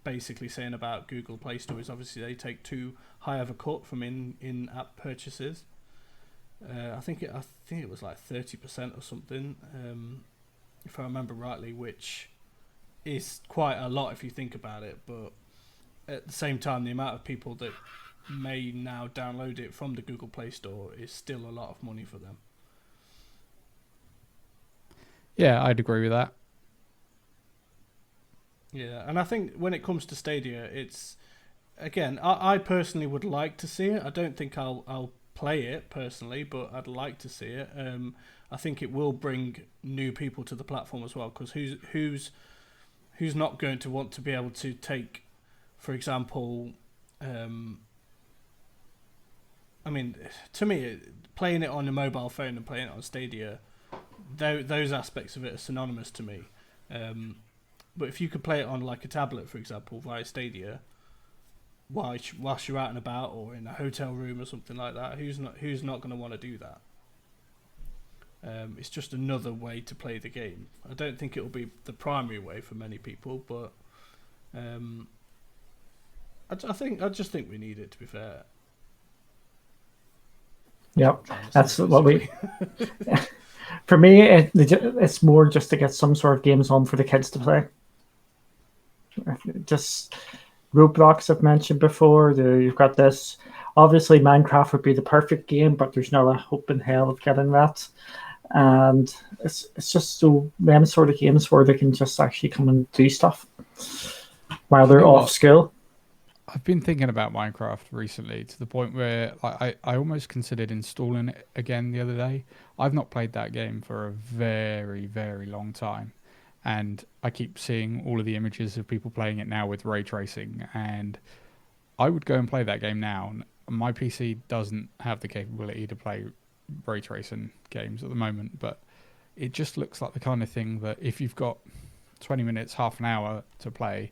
basically saying about Google Play Store is obviously they take too high of a cut from in-app purchases. I think it was like 30% or something, if I remember rightly, which is quite a lot if you think about it. But at the same time, the amount of people that may now download it from the Google Play Store is still a lot of money for them. Yeah, I'd agree with that. Yeah, and I think when it comes to Stadia, it's, again, I personally would like to see it. I don't think I'll play it personally, but I'd like to see it. I think it will bring new people to the platform as well, because who's not going to want to be able to take, for example, I mean, to me, playing it on a mobile phone and playing it on Stadia, those aspects of it are synonymous to me. But if you could play it on like a tablet, for example, via Stadia, whilst you're out and about or in a hotel room or something like that, who's not going to want to do that? It's just another way to play the game. I don't think it will be the primary way for many people, but I just think we need it, to be fair. Yep, that's what we. For me, it's more just to get some sort of games on for the kids to play. Just Roblox, I've mentioned before. You've got this. Obviously, Minecraft would be the perfect game, but there's not a hope in hell of getting that. And it's just so them sort of games where they can just actually come and do stuff while they're off school. I've been thinking about Minecraft recently to the point where I almost considered installing it again the other day. I've not played that game for a very, very long time. And I keep seeing all of the images of people playing it now with ray tracing. And I would go and play that game now. My PC doesn't have the capability to play ray tracing games at the moment. But it just looks like the kind of thing that if you've got 20 minutes, half an hour to play,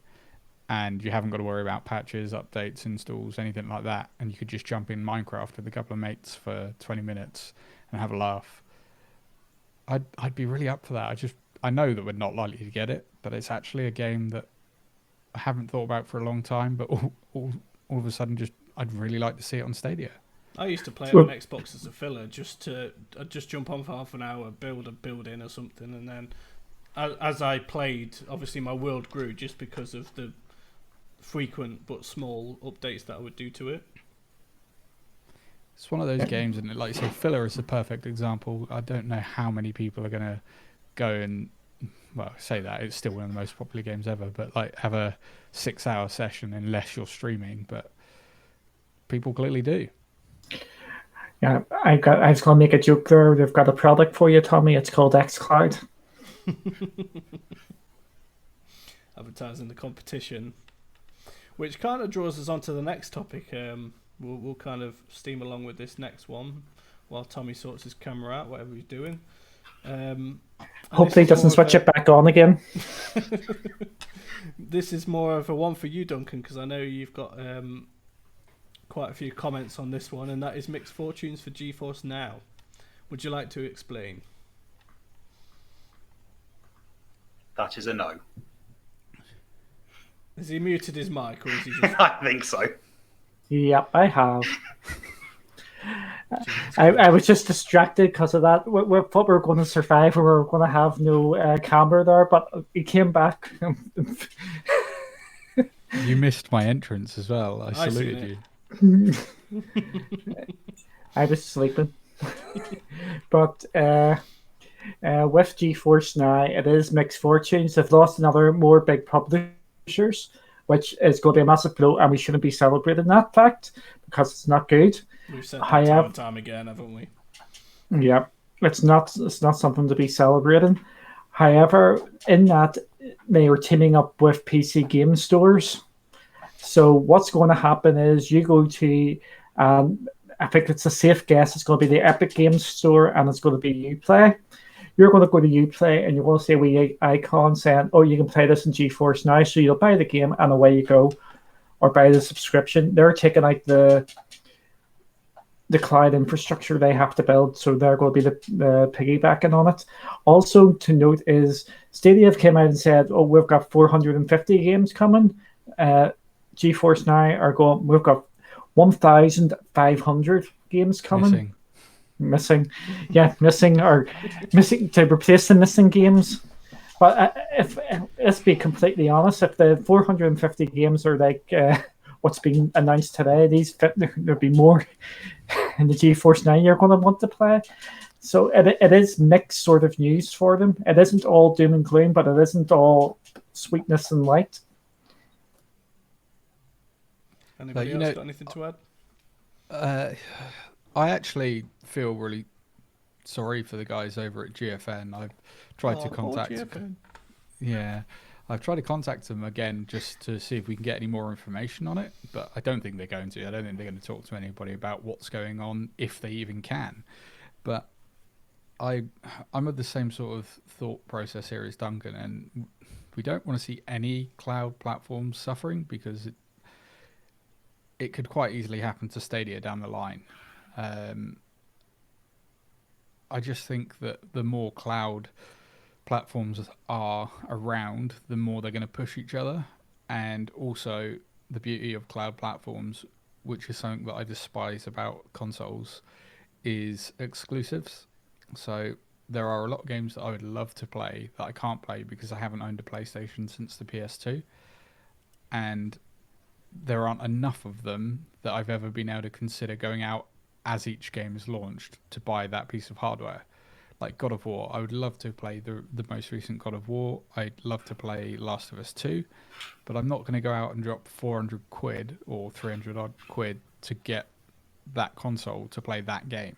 and you haven't got to worry about patches, updates, installs, anything like that, and you could just jump in Minecraft with a couple of mates for 20 minutes and have a laugh, I'd be really up for that. I know that we're not likely to get it, but it's actually a game that I haven't thought about for a long time, but all of a sudden I'd really like to see it on Stadia. I used to play it on Xbox as a filler, I'd just jump on for half an hour, build a building or something, and then as I played, obviously my world grew just because of the frequent but small updates that I would do to it. It's one of those games, and like you say, filler is a perfect example. I don't know how many people are going to go and, well, say that it's still one of the most popular games ever, but like have a 6-hour session unless you're streaming, but people clearly do. Yeah, I was going to make a joke there. They've got a product for you, Tommy. It's called xCloud. advertising the competition, which kind of draws us on to the next topic. We'll kind of steam along with this next one while Tommy sorts his camera out, whatever he's doing. Hopefully he doesn't switch it back on again. This is more of a one for you, Duncan, because I know you've got quite a few comments on this one, and that is mixed fortunes for GeForce Now. Would you like to explain? That is a no. Has he muted his mic, or is he just... I think so. Yep, I have. I was just distracted because of that. We thought we were going to survive, and we were going to have no camera there, but he came back. You missed my entrance as well. I saluted you. I was sleeping. But with GeForce Now, it is mixed fortunes. They've lost another more big publishers, which is going to be a massive blow, and we shouldn't be celebrating that fact because it's not good. We've said that time and time again, haven't we? Yeah, it's not something to be celebrating. However, in that they were teaming up with PC game stores. So what's going to happen is you go to, I think it's a safe guess, it's going to be the Epic Games Store, and it's going to be Uplay. You're going to go to Uplay and you're going to see a wee icon saying, oh, you can play this in GeForce Now. So you'll buy the game and away you go, or buy the subscription. They're taking out the cloud infrastructure they have to build, so they're going to be the piggybacking on it. Also to note is Stadia have came out and said, oh, we've got 450 games coming. GeForce Now are going, we've got 1,500 games coming. Missing to replace the missing games. But if let's be completely honest, if the 450 games are like what's been announced today, there'll be more in the GeForce Now you're going to want to play. So it is mixed sort of news for them. It isn't all doom and gloom, but it isn't all sweetness and light. Anybody else got anything to add? I actually feel really sorry for the guys over at GFN. I've tried to contact them. Yeah, I've tried to contact them again just to see if we can get any more information on it, but I don't think they're going to. I don't think they're going to talk to anybody about what's going on, if they even can. But I'm of the same sort of thought process here as Duncan, and we don't want to see any cloud platforms suffering, because it could quite easily happen to Stadia down the line. I just think that the more cloud platforms are around, the more they're going to push each other. And also the beauty of cloud platforms, which is something that I despise about consoles, is exclusives. So there are a lot of games that I would love to play that I can't play because I haven't owned a PlayStation since the PS2. And there aren't enough of them that I've ever been able to consider going out as each game is launched to buy that piece of hardware. Like God of War, I would love to play the most recent God of War. I'd love to play Last of Us 2, but I'm not going to go out and drop 400 quid or 300 odd quid to get that console to play that game.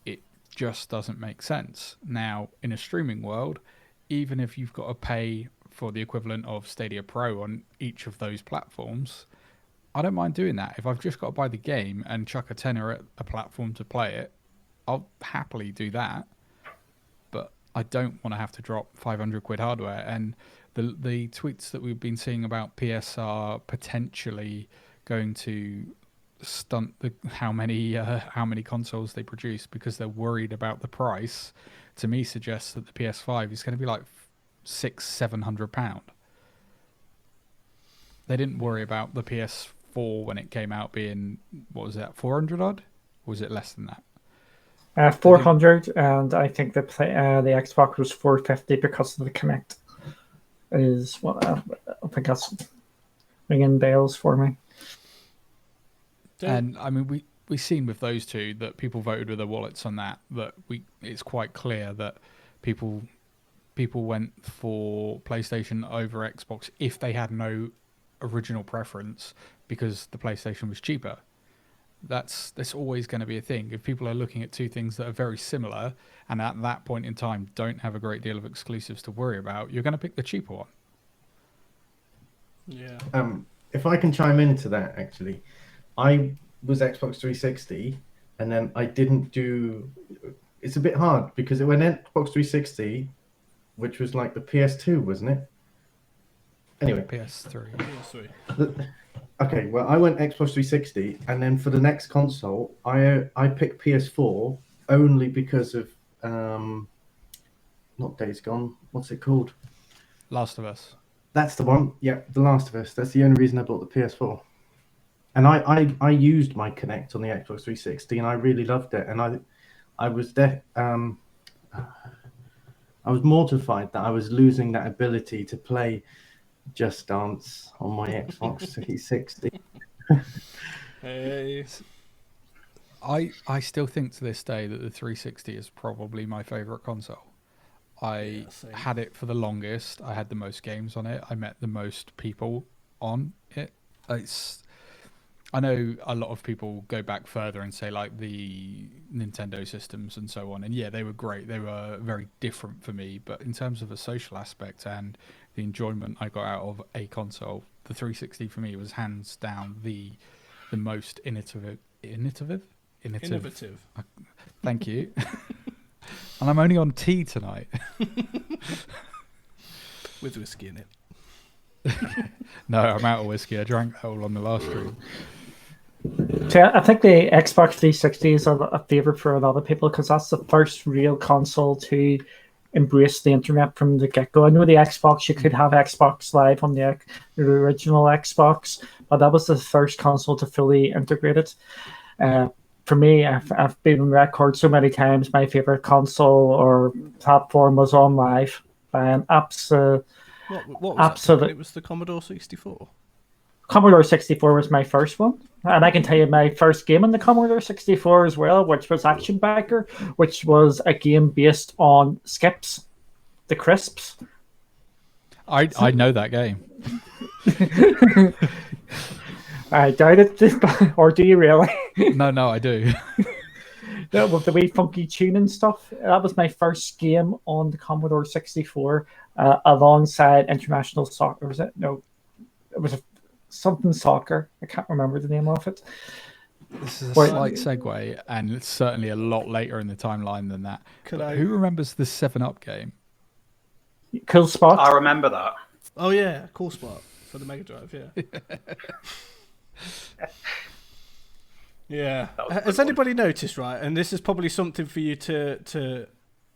It just doesn't make sense. Now, in a streaming world, even if you've got to pay for the equivalent of Stadia Pro on each of those platforms, I don't mind doing that. If I've just got to buy the game and chuck a tenner at a platform to play it, I'll happily do that. But I don't want to have to drop 500 quid hardware. And the tweets that we've been seeing about PSR potentially going to stunt how many consoles they produce because they're worried about the price, to me suggests that the PS5 is going to be like £600-700. They didn't worry about the PS4 when it came out being, what was that, 400 odd? Or was it less than that? 400, and I think the Xbox was 450 because of the Kinect. Is what I think that's ringing bells for me. And I mean, we've seen with those two that people voted with their wallets on that. It's quite clear that people went for PlayStation over Xbox if they had no original preference because the PlayStation was cheaper. That's always going to be a thing. If people are looking at two things that are very similar and at that point in time don't have a great deal of exclusives to worry about, you're going to pick the cheaper one. Yeah. If I can chime into that, actually, I was Xbox 360, and then I didn't do. It's a bit hard because it went Xbox 360, which was like the PS2, wasn't it? Anyway, PS3. PS3. Okay, well, I went Xbox 360, and then for the next console, I picked PS4 only because of not Days Gone. What's it called? Last of Us. That's the one. Yeah, The Last of Us. That's the only reason I bought the PS4. And I used my Kinect on the Xbox 360, and I really loved it. And I was there. I was mortified that I was losing that ability to play Just Dance on my Xbox 360. Hey. I still think to this day that the 360 is probably my favorite console. I had it for the longest. I had the most games on it. I met the most people on it. I know a lot of people go back further and say like the Nintendo systems and so on. And yeah, they were great. They were very different for me. But in terms of a social aspect and the enjoyment I got out of a console, the 360 for me was hands down the most innovative. Thank you. And I'm only on tea tonight. With whiskey in it. No, I'm out of whiskey. I drank that all on the last stream. So I think the Xbox 360 is a favorite for a lot of people because that's the first real console to embrace the internet from the get-go. I know the Xbox, you could have Xbox Live on the original Xbox, but that was the first console to fully integrate it. For me, I've been on record so many times. My favorite console or platform was on Live by an absolute. What was that? It was the Commodore 64. Commodore 64 was my first one, and I can tell you my first game on the Commodore 64 as well, which was Action Biker, which was a game based on Skips, the Crisps. I know that game. I doubt it, or do you really? No, I do. With the wee funky tune and stuff. That was my first game on the Commodore 64, alongside International Soccer. Was it? No, it was something soccer. I can't remember the name of it. This is a slight segue, and it's certainly a lot later in the timeline than that. Who remembers the 7-Up game? Cool Spot. I remember that. Oh yeah, Cool Spot for the Mega Drive. Yeah. Yeah. Has anybody noticed, right? And this is probably something for you to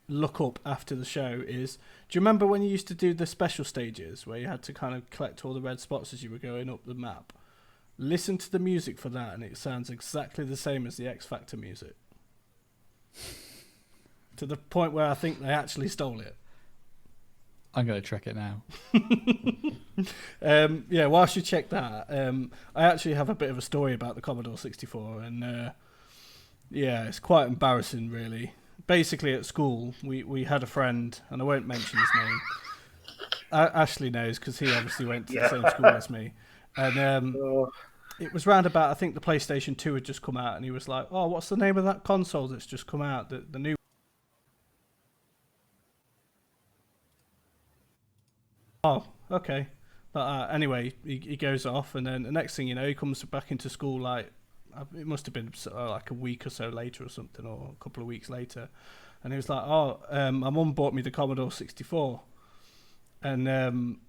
look up after the show. Do you remember when you used to do the special stages where you had to kind of collect all the red spots as you were going up the map? Listen to the music for that, and it sounds exactly the same as the X Factor music. To the point where I think they actually stole it. I'm going to check it now. Yeah, whilst you check that, I actually have a bit of a story about the Commodore 64, and yeah, it's quite embarrassing, really. Basically, at school, we had a friend, and I won't mention his name. Ashley knows, because he obviously went to the same school as me. And it was round about, I think the PlayStation 2 had just come out, and he was like, oh, what's the name of that console that's just come out, the new... Oh, okay. But anyway, he goes off, and then the next thing you know, he comes back into school like, it must have been like a week or so later or something, or a couple of weeks later. And he was like, oh, my mum bought me the Commodore 64. And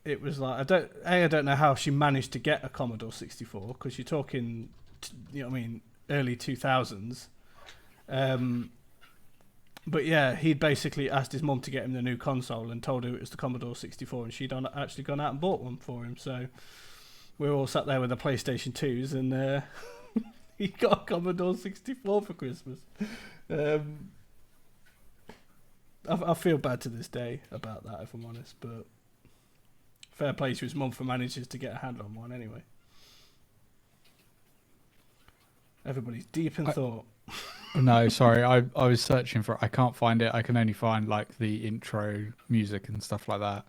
it was like, I don't know how she managed to get a Commodore 64, because you're talking, you know what I mean, early 2000s. But yeah, he'd basically asked his mum to get him the new console and told her it was the Commodore 64, and she'd actually gone out and bought one for him. So we were all sat there with the PlayStation 2s, and he got a Commodore 64 for Christmas. I feel bad to this day about that, if I'm honest, but fair play to his mum for managing to get a hand on one anyway. Everybody's deep in thought. No, sorry, I was searching for it. I can't find it. I can only find like the intro music and stuff like that.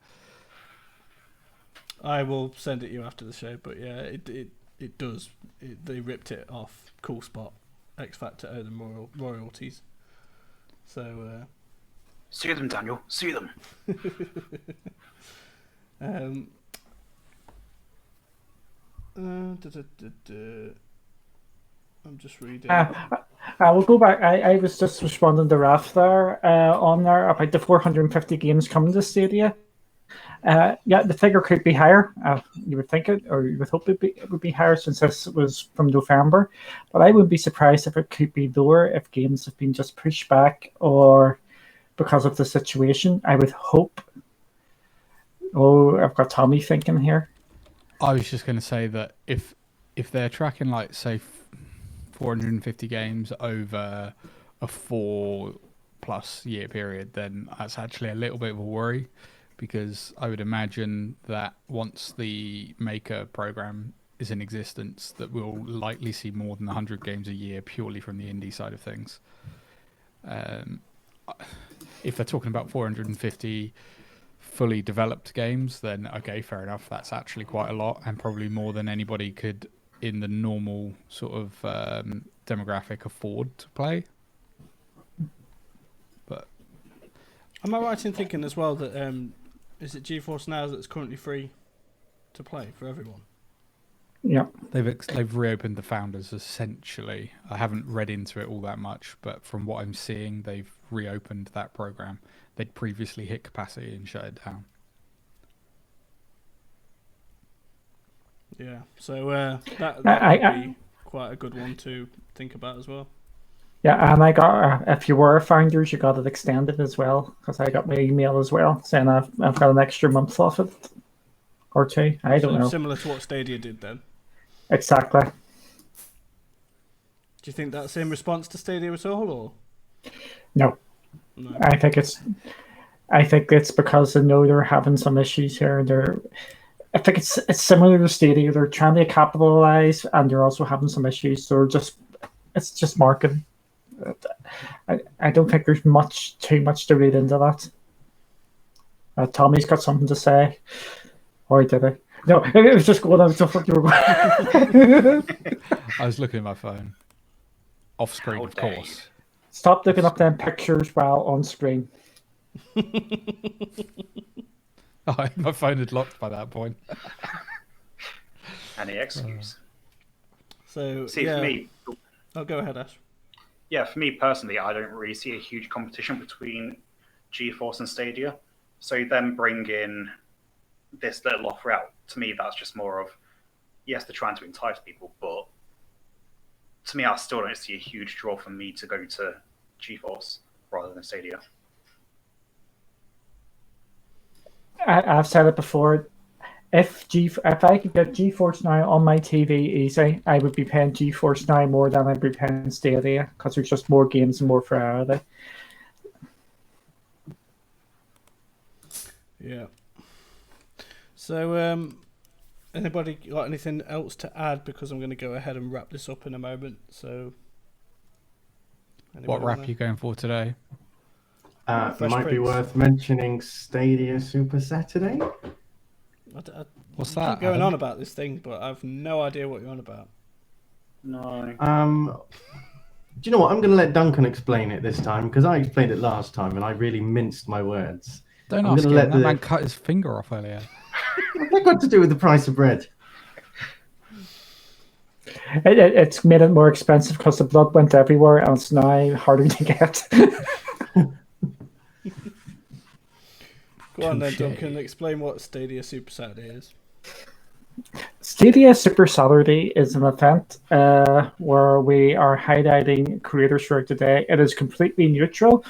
I will send it you after the show, but yeah, it does. They ripped it off Cool Spot. X Factor owe them royalties. So sue them, Daniel. Sue them. I'm just reading. I will go back. I was just responding to Raf there on there about the 450 games coming to Stadia. Yeah, the figure could be higher. You would think it, or you would hope it would be higher since this was from November. But I would be surprised if it could be lower if games have been just pushed back or because of the situation. I would hope. Oh, I've got Tommy thinking here. I was just going to say that if they're tracking like say 450 games over a 4+ year period, then that's actually a little bit of a worry, because I would imagine that once the Maker program is in existence, that we'll likely see more than 100 games a year purely from the indie side of things. If they're talking about 450 fully developed games, then okay, fair enough. That's actually quite a lot, and probably more than anybody could in the normal sort of demographic afford to play. But am I right in thinking as well that is it GeForce Now that's currently free to play for everyone? Yeah, they've reopened the founders essentially. I haven't read into it all that much, but from what I'm seeing, they've reopened that program. They'd previously hit capacity and shut it down. Yeah, so that would be quite a good one to think about as well. Yeah, and I got if you were founders, you got it extended as well, because I got my email as well saying I've got an extra month off it or two. I don't know. Similar to what Stadia did then. Exactly. Do you think that's in response to Stadia at all, or no? I think it's because they know they're having some issues here. I think it's similar to Stadia. They're trying to capitalize, and they're also having some issues. It's just marketing. I don't think there's too much to read into that. Tommy's got something to say, or did I? No, it was just going on stuff what you were going. I was looking at my phone. Off screen, of course. Stop looking up them pictures while on screen. My phone had locked by that point. Any excuse. So See, for me... Oh, go ahead, Ash. Yeah, for me personally, I don't really see a huge competition between GeForce and Stadia. So then bring in this little offer out. To me, that's just more of, yes, they're trying to entice people, but to me, I still don't see a huge draw for me to go to GeForce rather than Stadia. I've said it before. If I could get GeForce Now on my TV easy, I would be paying GeForce Now more than I'd be paying Stadia, because there's just more games and more variety. Yeah. So, anybody got anything else to add? Because I'm going to go ahead and wrap this up in a moment. So, what wrap are you going for today? It might be worth mentioning Stadia Super Saturday. What's that? Keep going on about this thing, but I've no idea what you're on about. No. Do you know what? I'm going to let Duncan explain it this time, because I explained it last time and I really minced my words. Don't ask him. That man cut his finger off earlier. What's that got to do with the price of bread? It's made it more expensive because the blood went everywhere, and it's now harder to get. Go on then, Duncan. Explain what Stadia Super Saturday is. Stadia Super Saturday is an event where we are highlighting creators throughout the day. It is completely neutral.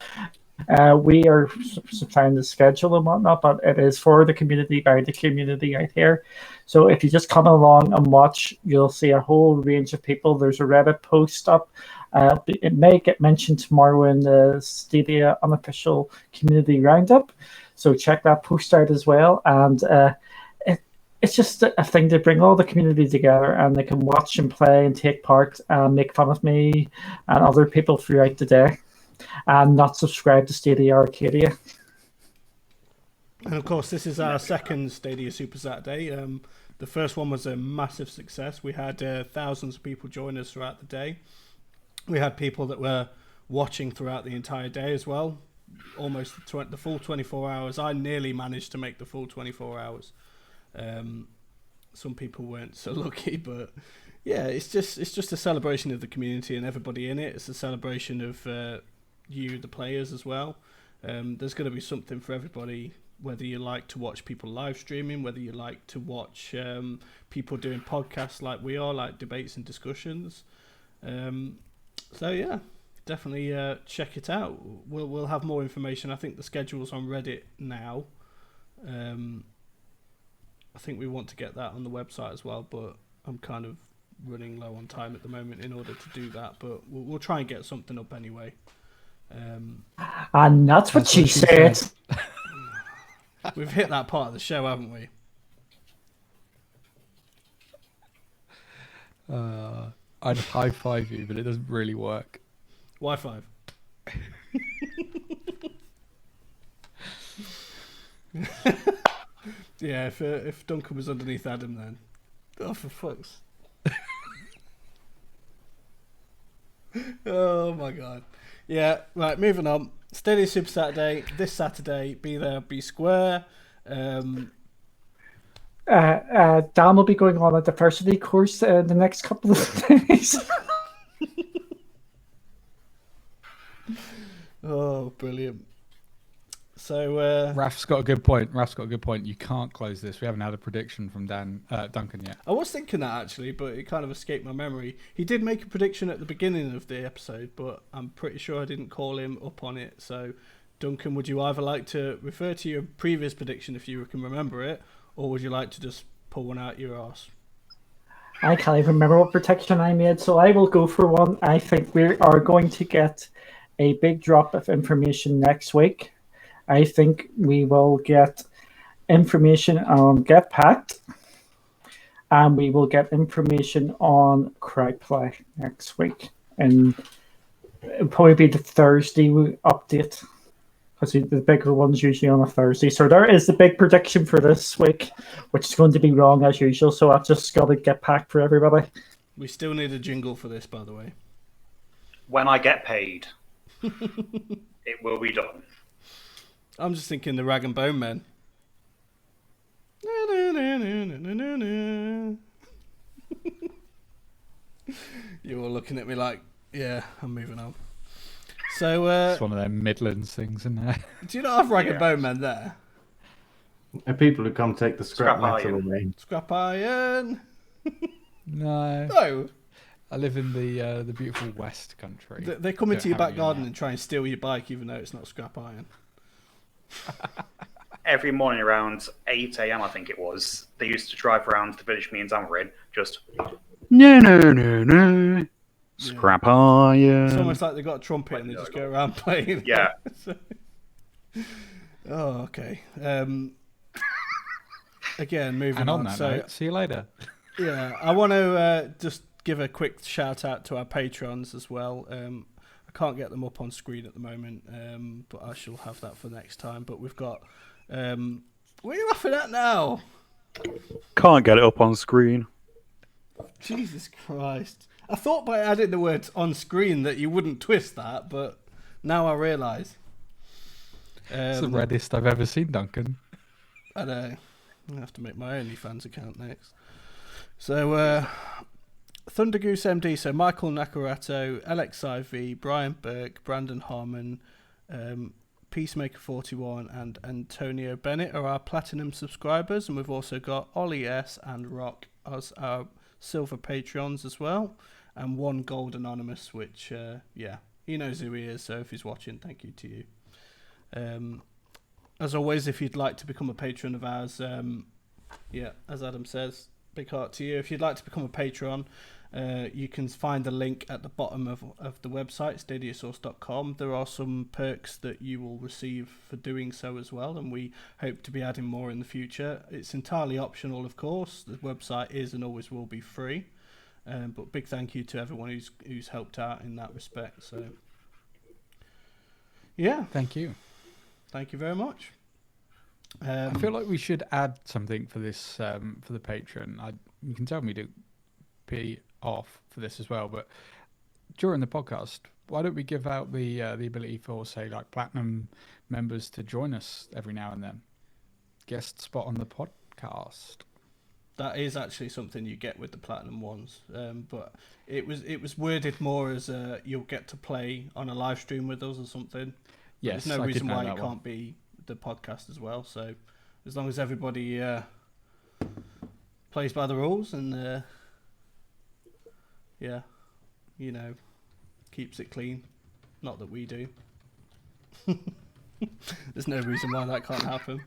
We are supplying the schedule and whatnot, but it is for the community, by the community out here. So if you just come along and watch, you'll see a whole range of people. There's a Reddit post up. It may get mentioned tomorrow in the Stadia unofficial community roundup. So check that post out as well. And it's just a thing to bring all the community together, and they can watch and play and take part and make fun of me and other people throughout the day, and not subscribe to Stadia Arcadia. And of course, this is our second Stadia Super Saturday. The first one was a massive success. We had thousands of people join us throughout the day. We had people that were watching throughout the entire day as well. Almost the full 24 hours. I nearly managed to make the full 24 hours. some people weren't so lucky, but yeah, it's just a celebration of the community and everybody in it. It's a celebration of you, the players, as well. There's going to be something for everybody, whether you like to watch people live streaming, whether you like to watch people doing podcasts like we are, like debates and discussions. So yeah, definitely check it out. We'll have more information. I think the schedule's on Reddit now. I think we want to get that on the website as well, but I'm kind of running low on time at the moment in order to do that. But we'll try and get something up anyway. And that's what she said. We've hit that part of the show, haven't we? I'd high five you, but it doesn't really work. Why five? Yeah, if Duncan was underneath Adam, then oh, for fuck's. Oh my god. Yeah, right, moving on. Stadia Super Saturday, this Saturday. Be there, be square. Dan will be going on a diversity course the next couple of days. Oh, brilliant. So Raf's got a good point. You can't close this. We haven't had a prediction from Duncan yet. I was thinking that actually, but it kind of escaped my memory. He did make a prediction at the beginning of the episode, but I'm pretty sure I didn't call him up on it. So, Duncan, would you either like to refer to your previous prediction if you can remember it, or would you like to just pull one out your arse? I can't even remember what prediction I made, so I will go for one. I think we are going to get a big drop of information next week. I think we will get information on Get Packed, and we will get information on Crowdplay next week. And it'll probably be the Thursday update, because the bigger one's usually on a Thursday. So there is the big prediction for this week, which is going to be wrong as usual. So I've just got to get packed for everybody. We still need a jingle for this, by the way. When I get paid, it will be done. I'm just thinking the Rag and Bone Men. You're all looking at me like, yeah, I'm moving on. So it's one of them Midlands things, isn't it? Do you not have Rag and Bone Men there? And people who come take the scrap metal away. Scrap iron. No. No. I live in the beautiful West Country. They come into your back garden and try and steal your bike, even though it's not scrap iron. Every morning around 8 a.m, I think it was, they used to drive around the village me and Dan were in, just no. Scrap iron. It's almost like they got a trumpet and they just go around playing. Yeah. Oh, okay. Again, moving and on. That so, note, see you later. Yeah, I want to just give a quick shout out to our patrons as well. I can't get them up on screen at the moment, but I shall have that for next time. But we've got... what are you laughing at now? Can't get it up on screen. Jesus Christ. I thought by adding the words on screen that you wouldn't twist that, but now I realise. It's the reddest I've ever seen, Duncan. I know. I have to make my OnlyFans account next. So, Thunder Goose MD, so Michael Nakarato, LXIV, Brian Burke, Brandon Harmon, Peacemaker41 and Antonio Bennett are our platinum subscribers, and we've also got Ollie S and Rock as our silver patrons as well, and one gold anonymous, which he knows who he is, so if he's watching, thank you to you. As always, if you'd like to become a patron of ours, as Adam says, big heart to you. If you'd like to become a patron, you can find the link at the bottom of the website, stadiasource.com. There are some perks that you will receive for doing so as well, and we hope to be adding more in the future. It's entirely optional, of course. The website is and always will be free, but big thank you to everyone who's helped out in that respect. So, yeah. Thank you very much. I feel like we should add something for this for the patron. You can tell me to be off for this as well, but during the podcast, why don't we give out the ability for, say, like platinum members to join us every now and then, guest spot on the podcast? That is actually something you get with the platinum ones, but it was worded more as you'll get to play on a live stream with us or something. Yes, there's no I reason did know why that it one. can't be the podcast as well. So as long as everybody plays by the rules and yeah, you know, keeps it clean. Not that we do. There's no reason why that can't happen.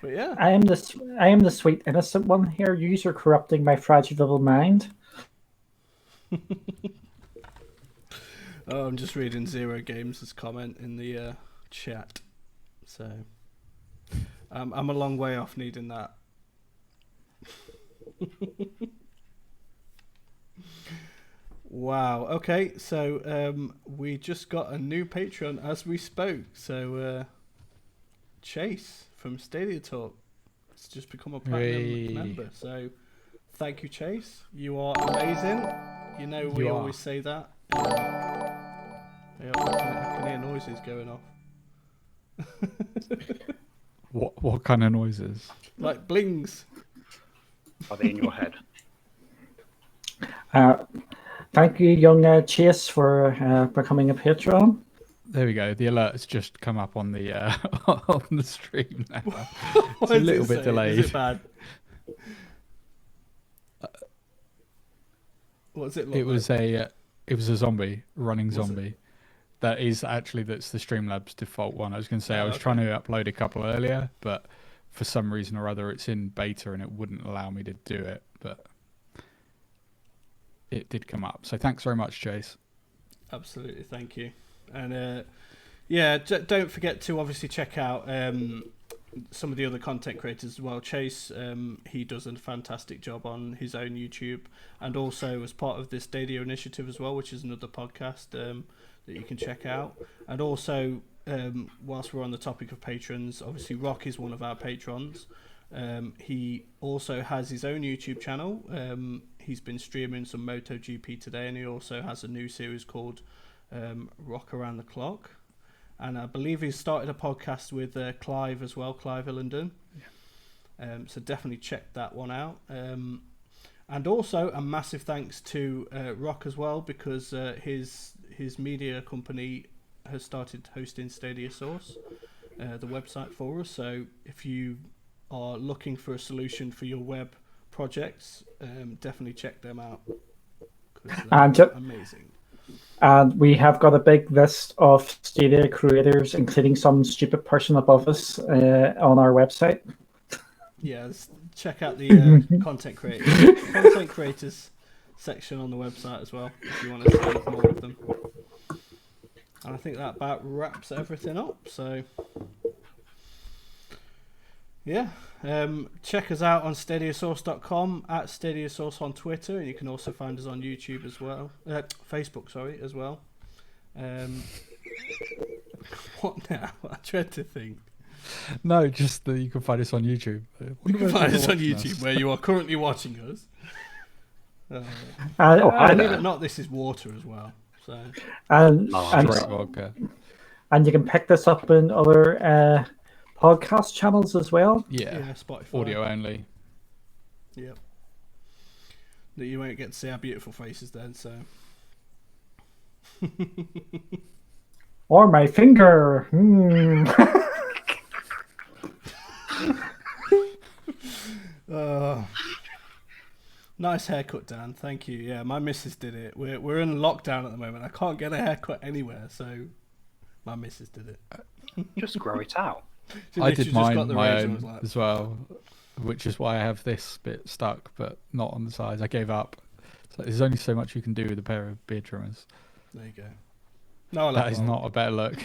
But yeah, I am the sweet innocent one here. You're corrupting my fragile little mind. oh, I'm just reading Zero Games' comment in the chat. So I'm a long way off needing that. Wow. Okay, so we just got a new Patreon as we spoke. So Chase from Stadia Talk has just become a platinum member. So thank you, Chase. You are amazing. You know we always say that. I can hear noises going off. What kind of noises? Like blings. Are they in your head? Thank you, young Chase, for becoming a patron. There we go. The alert's just come up on the on the stream now. It's What a does little it bit say? delayed. Is it bad? What does it look like? It was a zombie, running Was zombie. That's the Streamlabs default one. I was going to say I was okay. trying to upload a couple earlier, but for some reason or other it's in beta and it wouldn't allow me to do it. But it did come up. So thanks very much, Chase. Absolutely, thank you. And yeah, don't forget to obviously check out some of the other content creators as well. Chase, he does a fantastic job on his own YouTube, and also as part of this Stadia initiative as well, which is another podcast that you can check out. And also, whilst we're on the topic of patrons, obviously Rock is one of our patrons. He also has his own YouTube channel. He's been streaming some MotoGP today, and he also has a new series called Rock Around the Clock. And I believe he's started a podcast with Clive as well, Clive Illenden. Yeah. So definitely check that one out. And also a massive thanks to Rock as well, because his media company has started hosting Stadia Source, the website for us. So if you are looking for a solution for your web projects, definitely check them out. And amazing. And we have got a big list of Stadia creators, including some stupid person above us, on our website. Yes, check out the content creators section on the website as well if you want to see more of them. And I think that about wraps everything up. So yeah, check us out on stadiasource.com, at stadiasource on Twitter, and you can also find us on YouTube as well, Facebook, sorry, as well. What now? I dread to think. No, just that you can find us on YouTube. You can find us on YouTube, where you are currently watching us. Believe it or not, this is water as well. So and vodka. And you can pick this up in other podcast channels as well. Yeah, Spotify. Audio only. Yep. That you won't get to see our beautiful faces then, so. Or my finger. Nice haircut, Dan. Thank you. Yeah, my missus did it. We're in lockdown at the moment. I can't get a haircut anywhere, so my missus did it. Just grow it out. I did mine my own as well, which is why I have this bit stuck, but not on the sides. I gave up. So there's only so much you can do with a pair of beard trimmers. There you go. No, that is not a better look.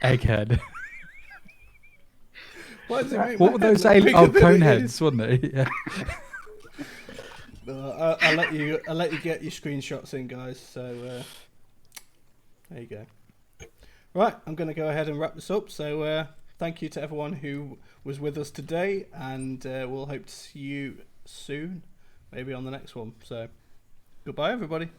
Egghead. What were those alien? Oh, Coneheads, wasn't they? Yeah. I'll let you get your screenshots in, guys. So there you go. Right, I'm going to go ahead and wrap this up. So thank you to everyone who was with us today, and we'll hope to see you soon, maybe on the next one. So goodbye, everybody.